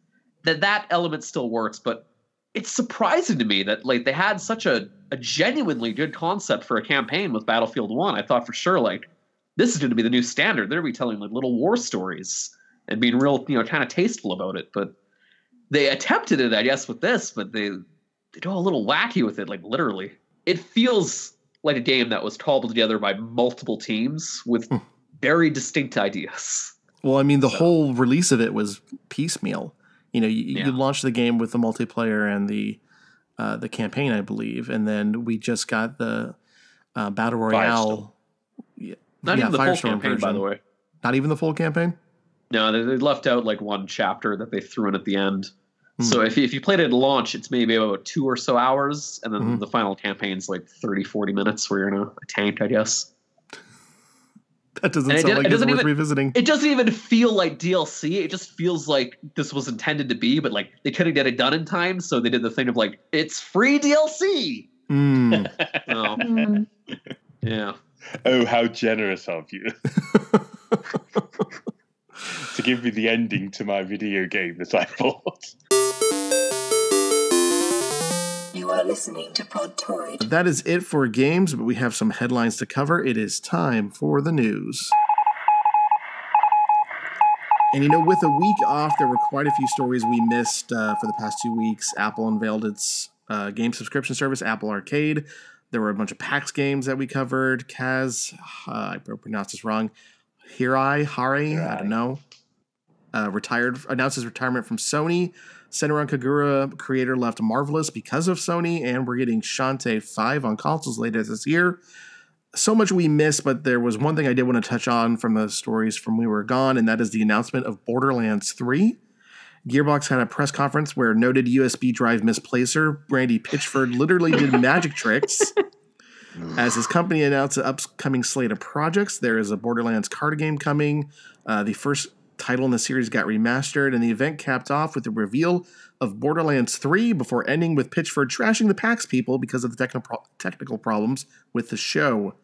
that element still works, but it's surprising to me that like they had such a genuinely good concept for a campaign with Battlefield 1. I thought for sure like this is going to be the new standard. They're going to be telling like little war stories and being real, kind of tasteful about it. But they attempted it, I guess, with this, but go a little wacky with it, like literally. It feels like a game that was cobbled together by multiple teams with very distinct ideas. Well, I mean, the whole release of it was piecemeal. You launched the game with the multiplayer and the campaign, I believe, and then we just got the Battle Royale. Not even the full campaign, by the way. Not even the full campaign? No, they left out like one chapter that they threw in at the end. So if you played it at launch, it's maybe about 2 or so hours, and then the final campaign's like 30, 40 minutes where you're in a tank, I guess. That doesn't sound like it's worth revisiting. It doesn't even feel like DLC. It just feels like this was intended to be, but like they couldn't get it done in time, so they did the thing of like, it's free DLC. Yeah. Oh, how generous of you. To give me the ending to my video game that I bought. You are listening to Podtoid. That is it for games, but we have some headlines to cover. It is time for the news. And with a week off, there were quite a few stories we missed for the past 2 weeks. Apple unveiled its game subscription service, Apple Arcade. There were a bunch of PAX games that we covered. Kaz, I pronounced this wrong. Hirai, I don't know. Announced his retirement from Sony. Senran Kagura, creator, left Marvelous because of Sony, and we're getting Shantae 5 on consoles later this year. So much we missed, but there was one thing I did want to touch on from the stories from we were gone, and that is the announcement of Borderlands 3. Gearbox had a press conference where noted USB drive misplacer Randy Pitchford literally did magic tricks. As his company announced an upcoming slate of projects, there is a Borderlands card game coming. The first title in the series got remastered, and the event capped off with the reveal of Borderlands 3 before ending with Pitchford trashing the PAX people because of the technical problems with the show.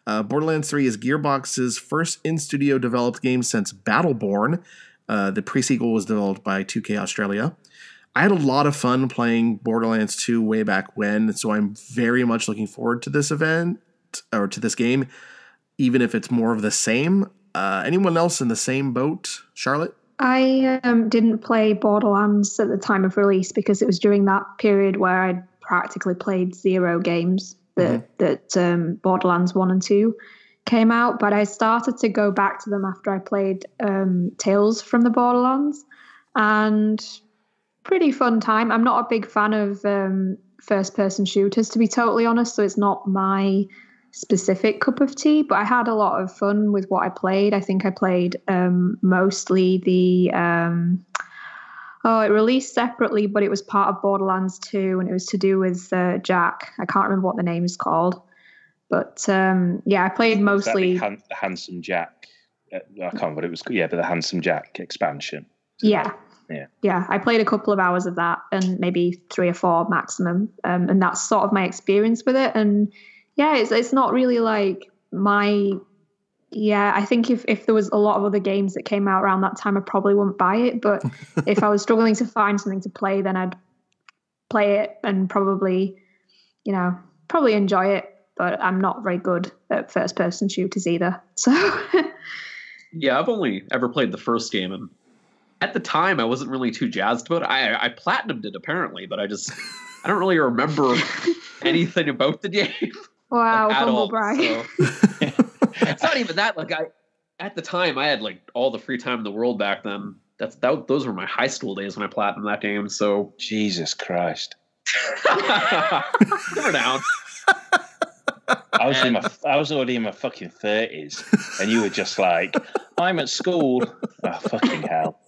Borderlands 3 is Gearbox's first in-studio developed game since Battleborn. The pre-sequel was developed by 2K Australia. I had a lot of fun playing Borderlands 2 way back when, so I'm very much looking forward to this event, or to this game, even if it's more of the same. Anyone else in the same boat? Charlotte? I didn't play Borderlands at the time of release because it was during that period where I'd practically played 0 games that Borderlands 1 and 2 came out, but I started to go back to them after I played Tales from the Borderlands, and pretty fun time. I'm not a big fan of first-person shooters, to be totally honest, so it's not my specific cup of tea, but I had a lot of fun with what I played. I think I played mostly the... it released separately, but it was part of Borderlands 2, and it was to do with Jack. I can't remember what the name is called. But, I played mostly... The Handsome Jack. I can't remember what it was. Yeah, but the Handsome Jack expansion. Yeah, I played a couple of hours of that, and maybe 3 or 4 maximum. And that's sort of my experience with it. And yeah, it's not really like my... Yeah, I think if there was a lot of other games that came out around that time, I probably wouldn't buy it. But if I was struggling to find something to play, then I'd play it and probably enjoy it. But I'm not very good at first-person shooters either. So, yeah, I've only ever played the first game, and at the time, I wasn't really too jazzed about it. I platinumed it apparently, but I don't really remember anything about the game. Wow, humble brag. So. It's not even that. Like at the time, I had like all the free time in the world back then. Those were my high school days when I platinumed that game. So Jesus Christ, never down. I was already in my fucking 30s, and you were just like, I'm at school. Oh, fucking hell.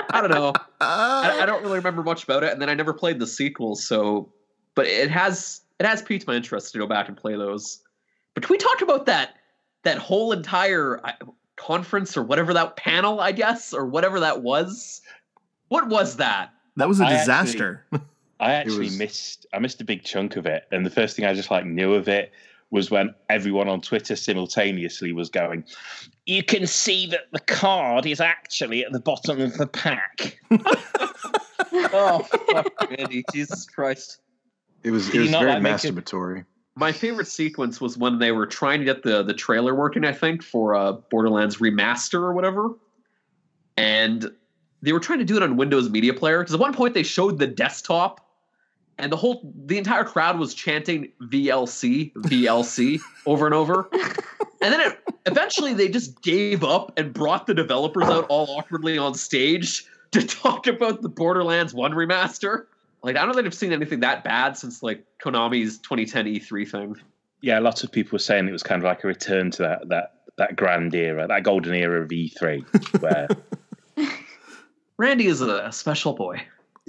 I don't know. I don't really remember much about it, and then I never played the sequels. So, but it has piqued my interest to go back and play those. But can we talk about that whole entire conference or whatever, that panel, I guess, or whatever that was? What was that? That was a disaster. I missed a big chunk of it, and the first thing I just knew of it was when everyone on Twitter simultaneously was going, "You can see that the card is actually at the bottom of the pack." Oh, fuck, Randy, Jesus Christ! It was very masturbatory. My favorite sequence was when they were trying to get the trailer working, I think, for Borderlands Remaster or whatever, and they were trying to do it on Windows Media Player because at one point they showed the desktop. and the entire crowd was chanting VLC, VLC over and over. And then eventually they just gave up and brought the developers out all awkwardly on stage to talk about the Borderlands 1 remaster. Like, I don't think I've seen anything that bad since like Konami's 2010 E3 thing. Yeah, lots of people were saying it was kind of like a return to that grand era, that golden era of E3, where Randy is a special boy.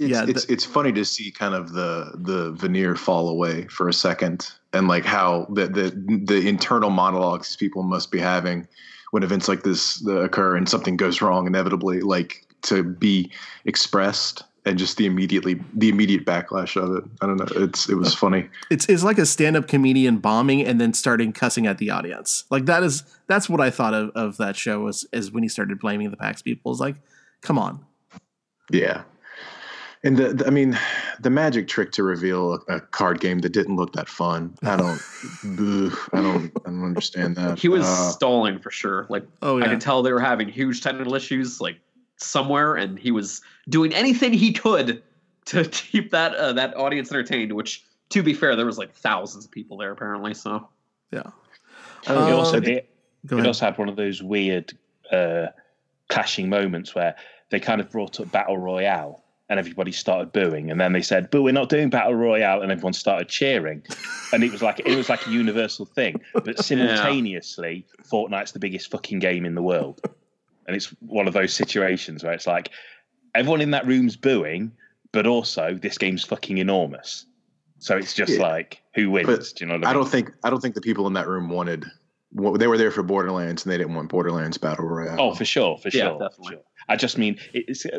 It's funny to see kind of the veneer fall away for a second, and like how the internal monologues people must be having when events like this occur and something goes wrong inevitably, like to be expressed, and just the immediate backlash of it. I don't know. It was funny. It's like a stand-up comedian bombing and then starting cussing at the audience. Like that's what I thought of that show is when he started blaming the PAX people. It's like, come on. Yeah. And the magic trick to reveal a card game that didn't look that fun. I don't understand that. He was stalling for sure. Like, I could tell they were having huge technical issues, like somewhere, and he was doing anything he could to keep that audience entertained. Which, to be fair, there was like thousands of people there apparently. So yeah. It also had one of those weird clashing moments where they kind of brought up Battle Royale. And everybody started booing, and then they said, "But we're not doing Battle Royale," and everyone started cheering, and it was like a universal thing. But simultaneously, Fortnite's the biggest fucking game in the world, and it's one of those situations where it's like everyone in that room's booing, but also this game's fucking enormous. So it's just like, who wins? But do you know what I mean? I don't think the people in that room wanted. They were there for Borderlands, and they didn't want Borderlands Battle Royale. Oh, for sure, definitely. For sure. I just mean,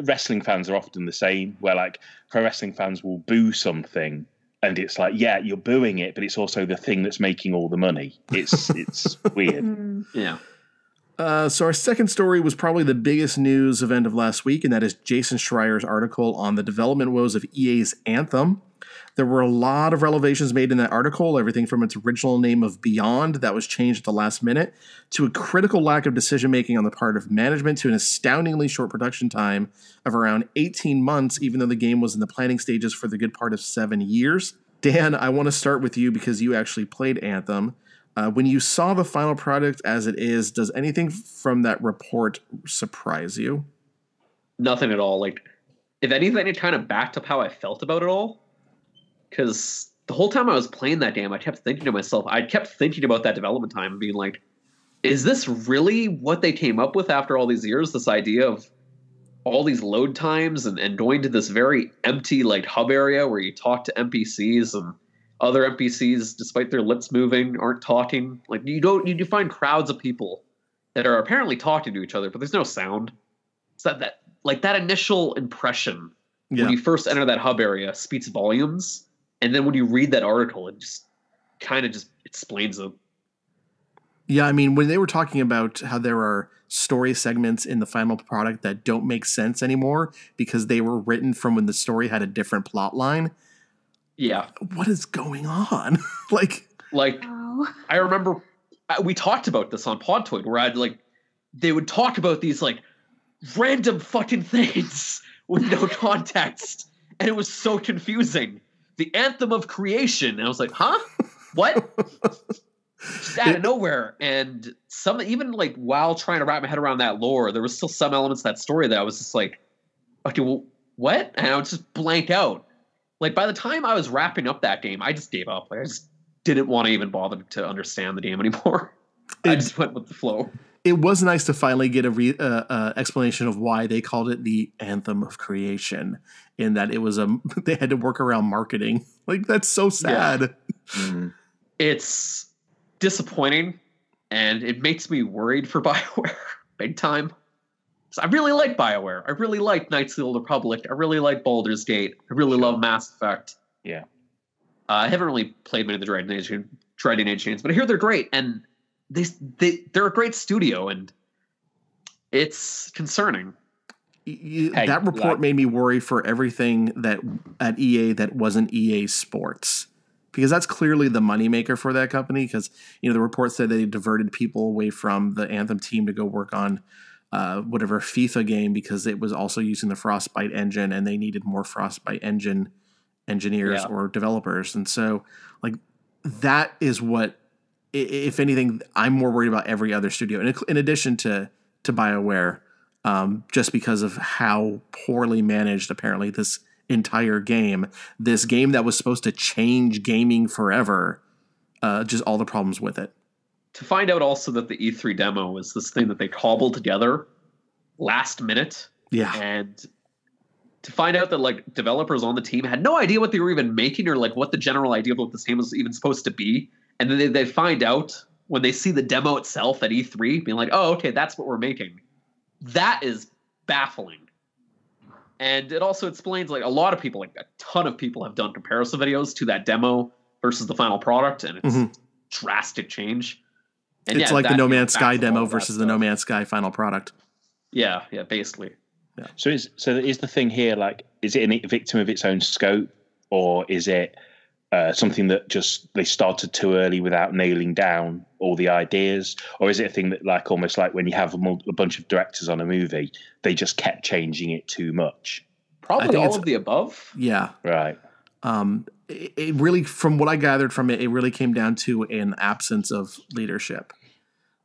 wrestling fans are often the same, where like pro wrestling fans will boo something, and it's like, yeah, you're booing it, but it's also the thing that's making all the money. It's weird. Yeah. So our second story was probably the biggest news event of last week, and that is Jason Schreier's article on the development woes of EA's Anthem. There were a lot of revelations made in that article, everything from its original name of Beyond that was changed at the last minute, to a critical lack of decision-making on the part of management, to an astoundingly short production time of around 18 months, even though the game was in the planning stages for the good part of 7 years. Dan, I want to start with you because you actually played Anthem. When you saw the final product as it is, does anything from that report surprise you? Nothing at all. Like, if anything, it kind of backed up how I felt about it all. Because the whole time I was playing that game, I kept thinking to myself, I kept thinking about that development time and being like, is this really what they came up with after all these years? This idea of all these load times and going to this very empty like hub area where you talk to NPCs and other NPCs, despite their lips moving, aren't talking. Like you find crowds of people that are apparently talking to each other, but there's no sound. So that initial impression when you first enter that hub area speaks volumes. And then when you read that article, it just kind of just explains it. Yeah, I mean, when they were talking about how there are story segments in the final product that don't make sense anymore because they were written from when the story had a different plot line. Yeah. What is going on? like, I remember we talked about this on Podtoid where they would talk about these like random fucking things with no context. And it was so confusing. The Anthem of Creation. And I was like, huh? What? Just out of nowhere. And even like while trying to wrap my head around that lore, there was still some elements of that story that I was just like, okay, well, what? And I would just blank out. Like by the time I was wrapping up that game, I just gave up. Like I just didn't want to even bother to understand the game anymore. I just went with the flow. It was nice to finally get a explanation of why they called it the Anthem of Creation, in that it was they had to work around marketing. Like that's so sad. Yeah. Mm-hmm. It's disappointing, and it makes me worried for BioWare big time. So I really like BioWare. I really like Knights of the Old Republic. I really like Baldur's Gate. I really love Mass Effect. Yeah. I haven't really played many of the Dragon Age games, but I hear they're great, and they're a great studio, and it's concerning. That report made me worry for everything that at EA that wasn't EA Sports, because that's clearly the moneymaker for that company. Because the report said they diverted people away from the Anthem team to go work on whatever FIFA game because it was also using the Frostbite engine, and they needed more Frostbite engine engineers or developers. And so like that is what, if anything, I'm more worried about every other studio in addition to BioWare, just because of how poorly managed apparently this entire game, this game that was supposed to change gaming forever, just all the problems with it. To find out also that the E3 demo was this thing that they cobbled together last minute. Yeah. And to find out that like developers on the team had no idea what they were even making or like what the general idea of what this game was even supposed to be. And then they find out when they see the demo itself at E3 being like, oh, okay, that's what we're making. That is baffling. And it also explains like a lot of people, like a ton of people have done comparison videos to that demo versus the final product. And it's drastic change. And it's like the No Man's Sky demo versus the No Man's Sky final product. Yeah, basically. Yeah. So is the thing here, like, is it a victim of its own scope, or is it something that just they started too early without nailing down all the ideas, or is it a thing that, like, almost like when you have a bunch of directors on a movie, they just kept changing it too much? Probably all of the above. Yeah. Right. It really, from what I gathered from it, it really came down to an absence of leadership.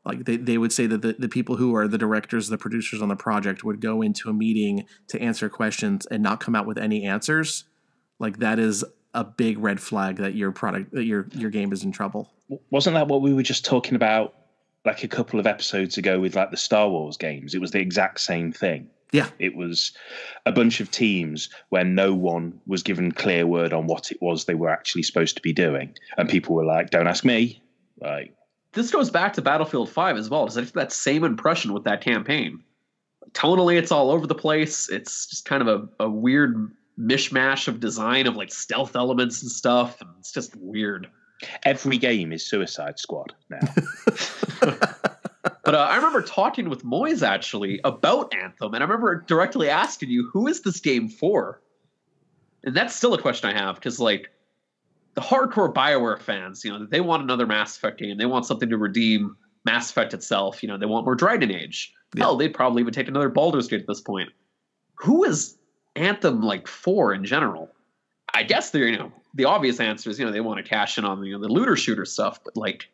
Like they would say that the people who are the directors, the producers on the project would go into a meeting to answer questions and not come out with any answers. Like that is a big red flag that your game is in trouble. Wasn't that what we were just talking about like a couple of episodes ago with like the Star Wars games? It was the exact same thing. Yeah. It was a bunch of teams where no one was given clear word on what it was they were actually supposed to be doing. And people were like, don't ask me. Like, this goes back to Battlefield 5 as well. Does it have that same impression with that campaign? Tonally, it's all over the place. It's just kind of a weird mishmash of design of like stealth elements and stuff. And it's just weird. Every game is Suicide Squad now. But I remember talking with Moise actually about Anthem, and I remember directly asking you, who is this game for? And that's still a question I have, because like the hardcore BioWare fans, you know, they want another Mass Effect game. They want something to redeem Mass Effect itself. You know, they want more Dragon Age. Yeah. Hell, they'd probably even take another Baldur's Gate at this point. Who is Anthem like for in general? I guess they're, you know, the obvious answer is, you know, they want to cash in on the looter shooter stuff, but like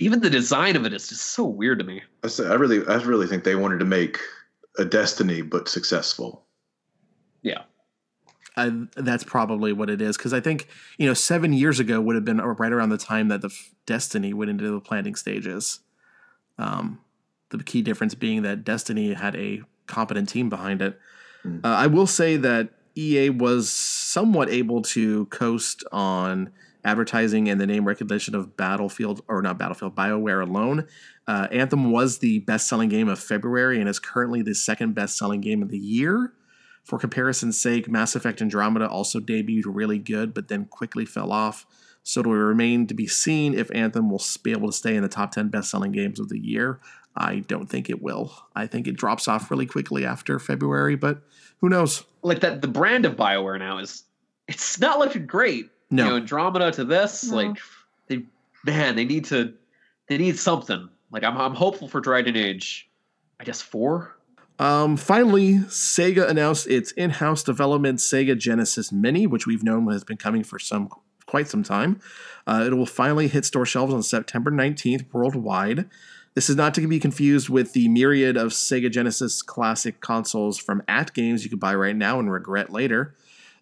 even the design of it is just so weird to me. I really think they wanted to make a Destiny but successful. Yeah. That's probably what it is, because I think 7 years ago would have been right around the time that the Destiny went into the planning stages. The key difference being that Destiny had a competent team behind it. I will say that EA was somewhat able to coast on advertising and the name recognition of BioWare alone. Anthem was the best-selling game of February and is currently the second best-selling game of the year. For comparison's sake, Mass Effect Andromeda also debuted really good, but then quickly fell off. So it will remain to be seen if Anthem will be able to stay in the top 10 best-selling games of the year. I don't think it will. I think it drops off really quickly after February, but who knows? Like that, the brand of BioWare now it's not looking great. No. Andromeda to this, like they need something. Like I'm hopeful for Dragon Age, I guess 4. Finally, Sega announced its in-house development Sega Genesis Mini, which we've known has been coming for quite some time. It will finally hit store shelves on September 19th worldwide. This is not to be confused with the myriad of Sega Genesis classic consoles from AtGames you can buy right now and regret later.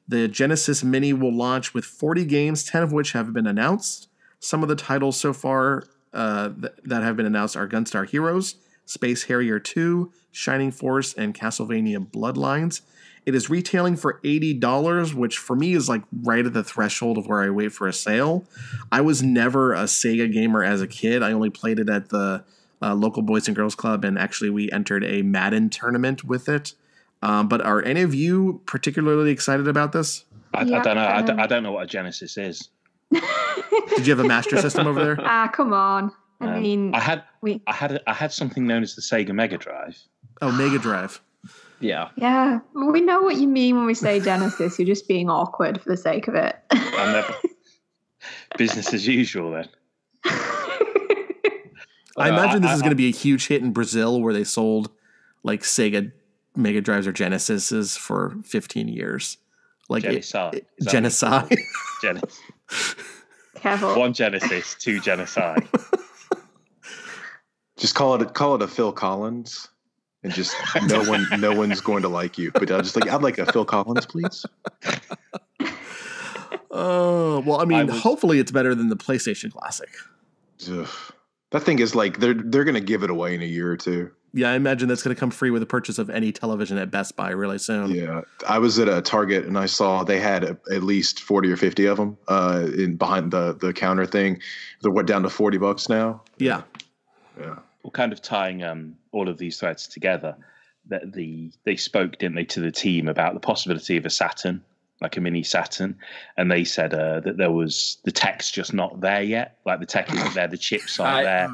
The Genesis Mini will launch with 40 games, 10 of which have been announced. Some of the titles so far that have been announced are Gunstar Heroes, Space Harrier 2, Shining Force, and Castlevania Bloodlines. It is retailing for $80, which for me is like right at the threshold of where I wait for a sale. I was never a Sega gamer as a kid. I only played it at the local Boys and Girls Club, and actually we entered a Madden tournament with it. But are any of you particularly excited about this? I don't know. I don't know what a Genesis is. Did you have a Master System over there? Come on. I mean, I had something known as the Sega Mega Drive. Oh, Mega Drive. Yeah. Yeah. We know what you mean when we say Genesis. You're just being awkward for the sake of it. Business as usual then. I imagine this is going to be a huge hit in Brazil, where they sold like Sega Mega Drives or Genesises for 15 years. Like genocide. Genocide. Careful. 1 Genesis, 2 genocide. Just call it a Phil Collins, and just no one's going to like you. But I'd like a Phil Collins, please. Oh well, I mean, hopefully it's better than the PlayStation Classic. Ugh. That thing is like they're going to give it away in a year or two. Yeah, I imagine that's going to come free with the purchase of any television at Best Buy really soon. Yeah, I was at a Target and I saw they had at least 40 or 50 of them behind the counter thing. They're down to $40 now. Yeah. Well, kind of tying all of these threads together, that they spoke, didn't they, to the team about the possibility of a Saturn, like a mini Saturn, and they said that there was the tech's just not there yet. Like the tech isn't there, the chips aren't there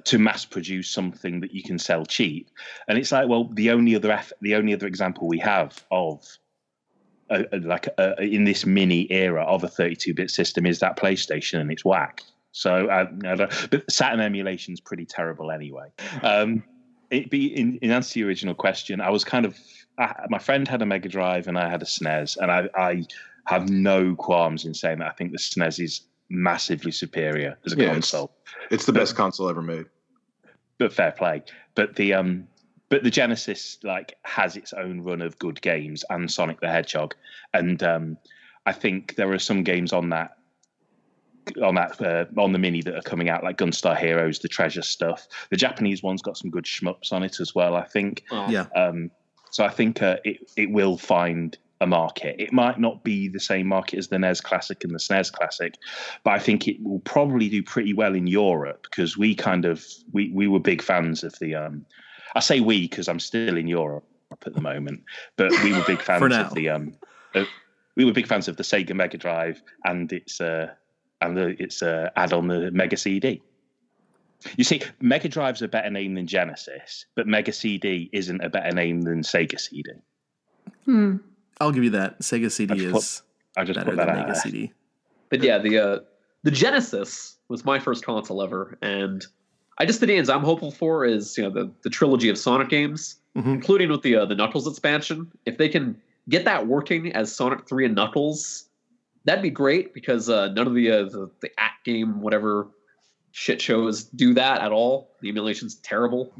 to mass produce something that you can sell cheap. And it's like, well, the only other example we have of in this mini era of a 32-bit system is that PlayStation, and it's whack. So but Saturn emulation is pretty terrible anyway. In answer to your original question, I was my friend had a Mega Drive and I had a SNES, and I have no qualms in saying that I think the SNES is massively superior as a console. It's the best console ever made. But fair play. But the Genesis has its own run of good games, and Sonic the Hedgehog, and I think there are some games on the mini that are coming out, like Gunstar Heroes, the Treasure stuff. The Japanese one's got some good shmups on it as well, I think. Yeah. So I think it will find a market. It might not be the same market as the NES Classic and the SNES Classic, but I think it will probably do pretty well in Europe, because we were big fans of the I say we because I'm still in Europe at the moment, but we were big fans of the we were big fans of the Sega Mega Drive and its add-on, the Mega CD. You see, Mega Drive's a better name than Genesis, but Mega CD isn't a better name than Sega CD. I'll give you that. Sega CD is better than Mega CD. But yeah, the Genesis was my first console ever, and the games I'm hopeful for is the trilogy of Sonic games, including with the Knuckles expansion. If they can get that working as Sonic 3 and Knuckles, that'd be great, because none of the act game whatever shit shows do that at all. The emulation's terrible,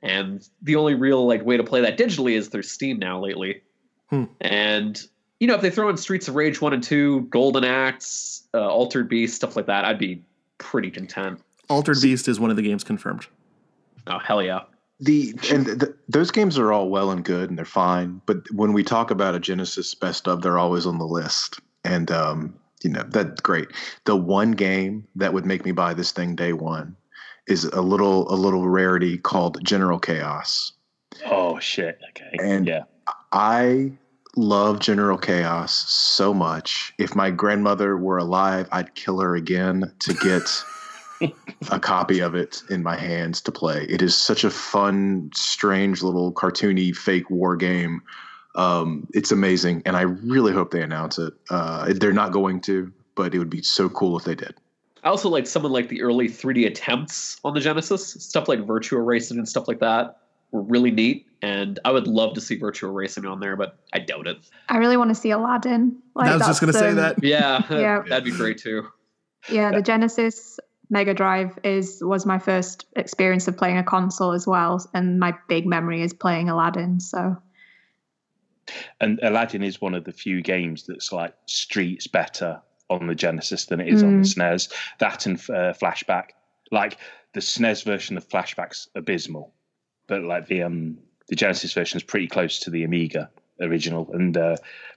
and the only real way to play that digitally is through Steam now lately. And if they throw in Streets of Rage 1 and 2, Golden Axe, Altered Beast, stuff like that, I'd be pretty content. Altered Beast is one of the games confirmed. Oh hell yeah! Those games are all well and good, and they're fine. But when we talk about a Genesis best of, they're always on the list. And that's great. The one game that would make me buy this thing day one is a little rarity called General Chaos. Oh shit! Okay, and yeah, I love General Chaos so much. If my grandmother were alive, I'd kill her again to get a copy of it in my hands to play. It is such a fun, strange little cartoony fake war game. It's amazing, and I really hope they announce it. They're not going to, but it would be so cool if they did. I also like some of the early 3D attempts on the Genesis. Stuff like Virtua Racing and stuff like that were really neat, and I would love to see Virtua Racing on there, but I doubt it. I really want to see Aladdin. I was just going to say that. Yeah, that'd be great too. Yeah, the Genesis Mega Drive was my first experience of playing a console as well, and my big memory is playing Aladdin, so... And Aladdin is one of the few games that's streets better on the Genesis than it is on the SNES. That and Flashback. The SNES version of Flashback's abysmal, but the Genesis version is pretty close to the Amiga original. And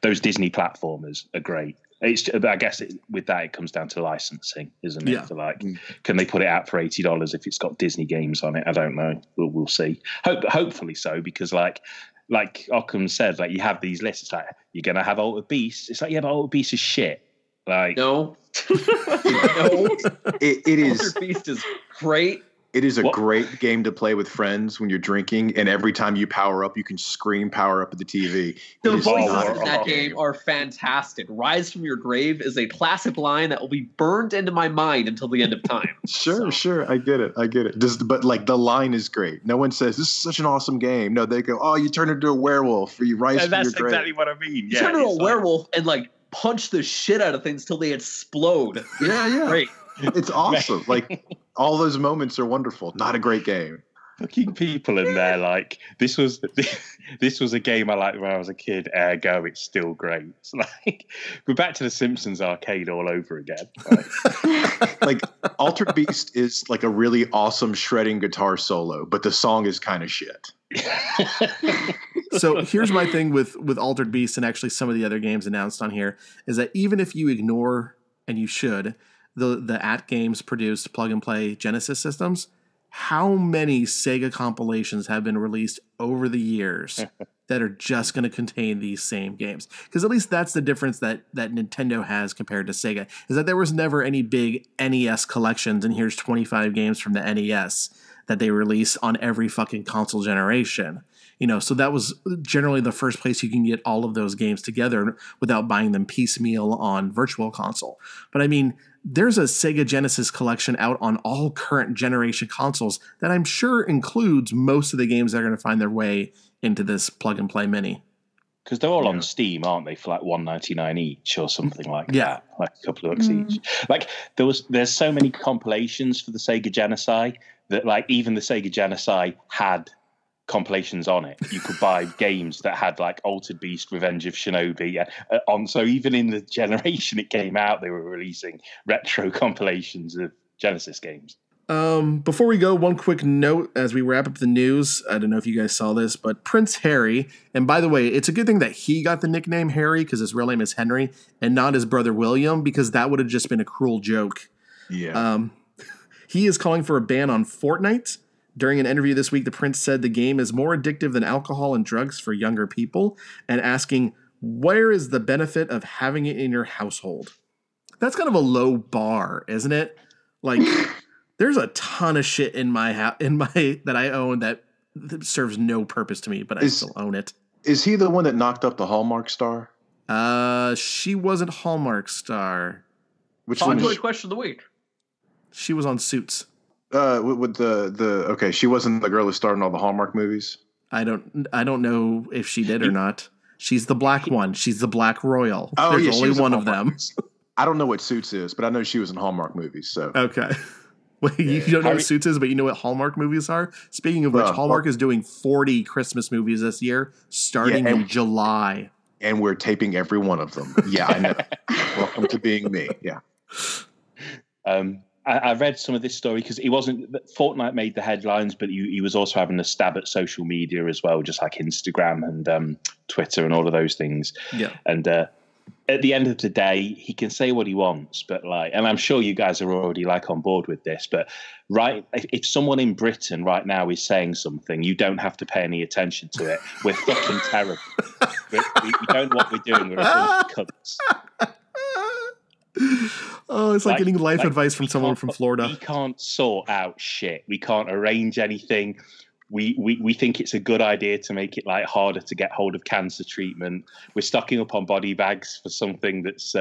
those Disney platformers are great. I guess with that it comes down to licensing, isn't it? Yeah. Can they put it out for $80 if it's got Disney games on it? I don't know. We'll see. Hopefully so, because like Occams said, you have these lists. It's you're gonna have Altered Beast. It's yeah, but Altered Beast is shit. No, no, it is. Altered Beast is great. It is a great game to play with friends when you're drinking, and every time you power up, you can scream power up at the TV. The voices in that game are fantastic. Rise from your grave is a classic line that will be burned into my mind until the end of time. Sure. I get it. But like the line is great. No one says, this is such an awesome game. No, they go, oh, you turn into a werewolf or you rise from your grave. That's exactly what I mean. You turn into a werewolf and like punch the shit out of things till they explode. Yeah. Great. It's awesome. Like all those moments are wonderful. Not a great game. Fucking people in there, like this was a game I liked when I was a kid. Ergo, it's still great. It's like we're back to the Simpsons arcade all over again. Like Altered Beast is like a really awesome shredding guitar solo, but the song is kind of shit. So here's my thing with Altered Beast and actually some of the other games announced on here is that even if you ignore, and you should, the At Games produced plug and play Genesis systems, how many Sega compilations have been released over the years that are just going to contain these same games? Because at least that's the difference that Nintendo has compared to Sega, is that there was never any big NES collections and here's 25 games from the NES that they release on every fucking console generation. So that was generally the first place you can get all of those games together without buying them piecemeal on Virtual Console. But I mean, there's a Sega Genesis collection out on all current generation consoles that I'm sure includes most of the games that are going to find their way into this plug and play mini. Because they're all on Steam, aren't they, for like $1.99 each or something like that, like a couple of bucks each. Like there's so many compilations for the Sega Genesis that like even the Sega Genesis had compilations on it. You could buy games that had like Altered Beast, Revenge of Shinobi on. So even in the generation it came out, they were releasing retro compilations of Genesis games. Before we go, one quick note as we wrap up the news. I don't know if you guys saw this, but Prince Harry, and by the way, it's a good thing that he got the nickname Harry because his real name is Henry and not his brother William, because that would have just been a cruel joke. Yeah. He is calling for a ban on Fortnite. During an interview this week, the Prince said the game is more addictive than alcohol and drugs for younger people, and asking, where is the benefit of having it in your household? That's kind of a low bar, isn't it? Like, there's a ton of shit in my that I own that serves no purpose to me, but I still own it. Is he the one that knocked up the Hallmark star? She wasn't Hallmark star. Which one? Question of the week. She was on Suits. With the she wasn't the girl who starred in all the Hallmark movies. I don't know if she did or not. She's the black one. She's the Black Royal. Oh, There's only one of them. I don't know what Suits is, but I know she was in Hallmark movies. So okay. Wait, you don't know what Suits is, but you know what Hallmark movies are? Speaking of which, Hallmark is doing 40 Christmas movies this year, starting in July. And we're taping every one of them. Yeah, I know. Welcome to being me. Yeah. I read some of this story because Fortnite made the headlines, but he was also having a stab at social media as well, just like Instagram and Twitter and all of those things. Yeah. And at the end of the day, he can say what he wants, but like, and I'm sure you guys are already like on board with this, but right, if someone in Britain right now is saying something, you don't have to pay any attention to it. We're fucking terrible. We don't know what we're doing. We're a bunch of cunts. Oh, it's like getting life advice from someone from Florida. We can't sort out shit. We can't arrange anything. We think it's a good idea to make it like harder to get hold of cancer treatment. We're stocking up on body bags for something that's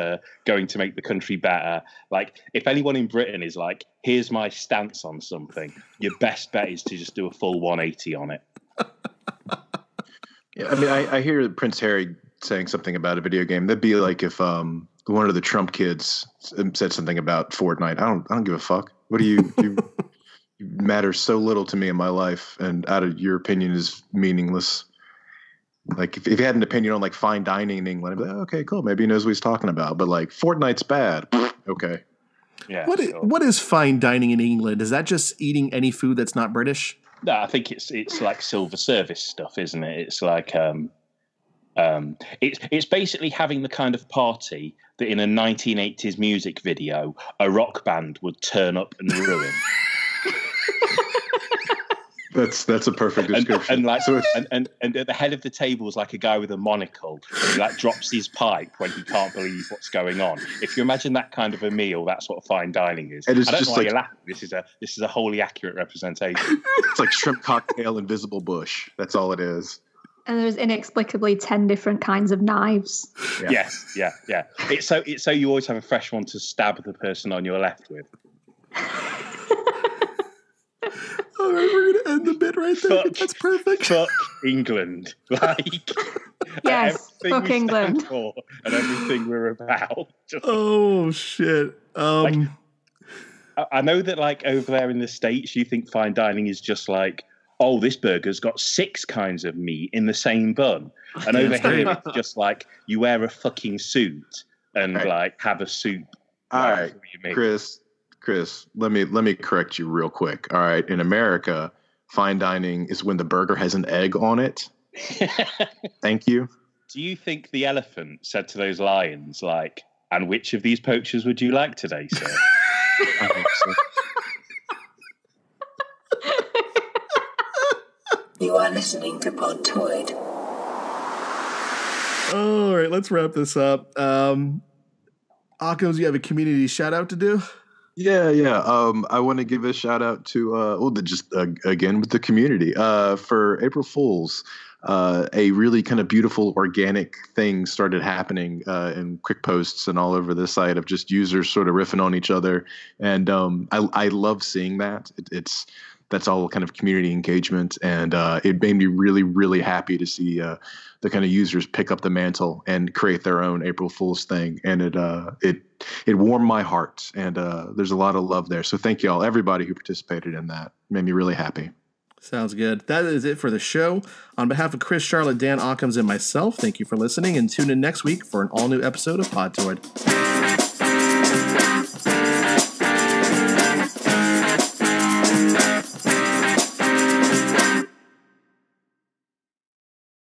going to make the country better. Like, if anyone in Britain is like, here's my stance on something, your best bet is to just do a full 180 on it. Yeah, I mean, I hear Prince Harry saying something about a video game. That'd be like if one of the Trump kids said something about Fortnite. I don't give a fuck. What do you matter so little to me in my life, and your opinion is meaningless. Like if he had an opinion on like fine dining in England, I'd be like, okay, cool. Maybe he knows what he's talking about. But like Fortnite's bad. Okay. Yeah. What is fine dining in England? Is that just eating any food that's not British? No, I think it's like silver service stuff, isn't it? It's like it's basically having the kind of party that in a 1980s music video a rock band would turn up and ruin. That's a perfect description. And at the head of the table is like a guy with a monocle who like drops his pipe when he can't believe what's going on. If you imagine that kind of a meal, that's what fine dining is. And it's I don't just know why like, you're laughing. This is a wholly accurate representation. It's like shrimp cocktail, invisible bush. That's all it is. And there's inexplicably 10 different kinds of knives. Yeah. Yes, yeah. It's so you always have a fresh one to stab the person on your left with. All right, we're going to end the bit right there. That's perfect. Fuck England. Like, yes, fuck England. For and everything we're about. Oh, shit. I know that, like, over there in the States, you think fine dining is just like, oh, this burger's got 6 kinds of meat in the same bun. And over here, it's just like, you wear a fucking suit and, like, have a soup. All right, Chris, let me correct you real quick. All right, in America, fine dining is when the burger has an egg on it. Thank you. Do you think the elephant said to those lions, like, and which of these poachers would you like today, sir? I hope so. You are listening to Podtoid. All right, let's wrap this up. Occams, you have a community shout out to do? Yeah. I want to give a shout out to again with the community for April Fools. A really kind of beautiful organic thing started happening in quick posts and all over the site of just users sort of riffing on each other, and I love seeing that. That's all kind of community engagement, and it made me really, really happy to see the kind of users pick up the mantle and create their own April Fool's thing, and it warmed my heart, and there's a lot of love there. So thank you all, everybody who participated in that. It made me really happy. Sounds good. That is it for the show. On behalf of Chris, Charlotte, Dan, Occams, and myself, thank you for listening, and tune in next week for an all-new episode of Podtoid.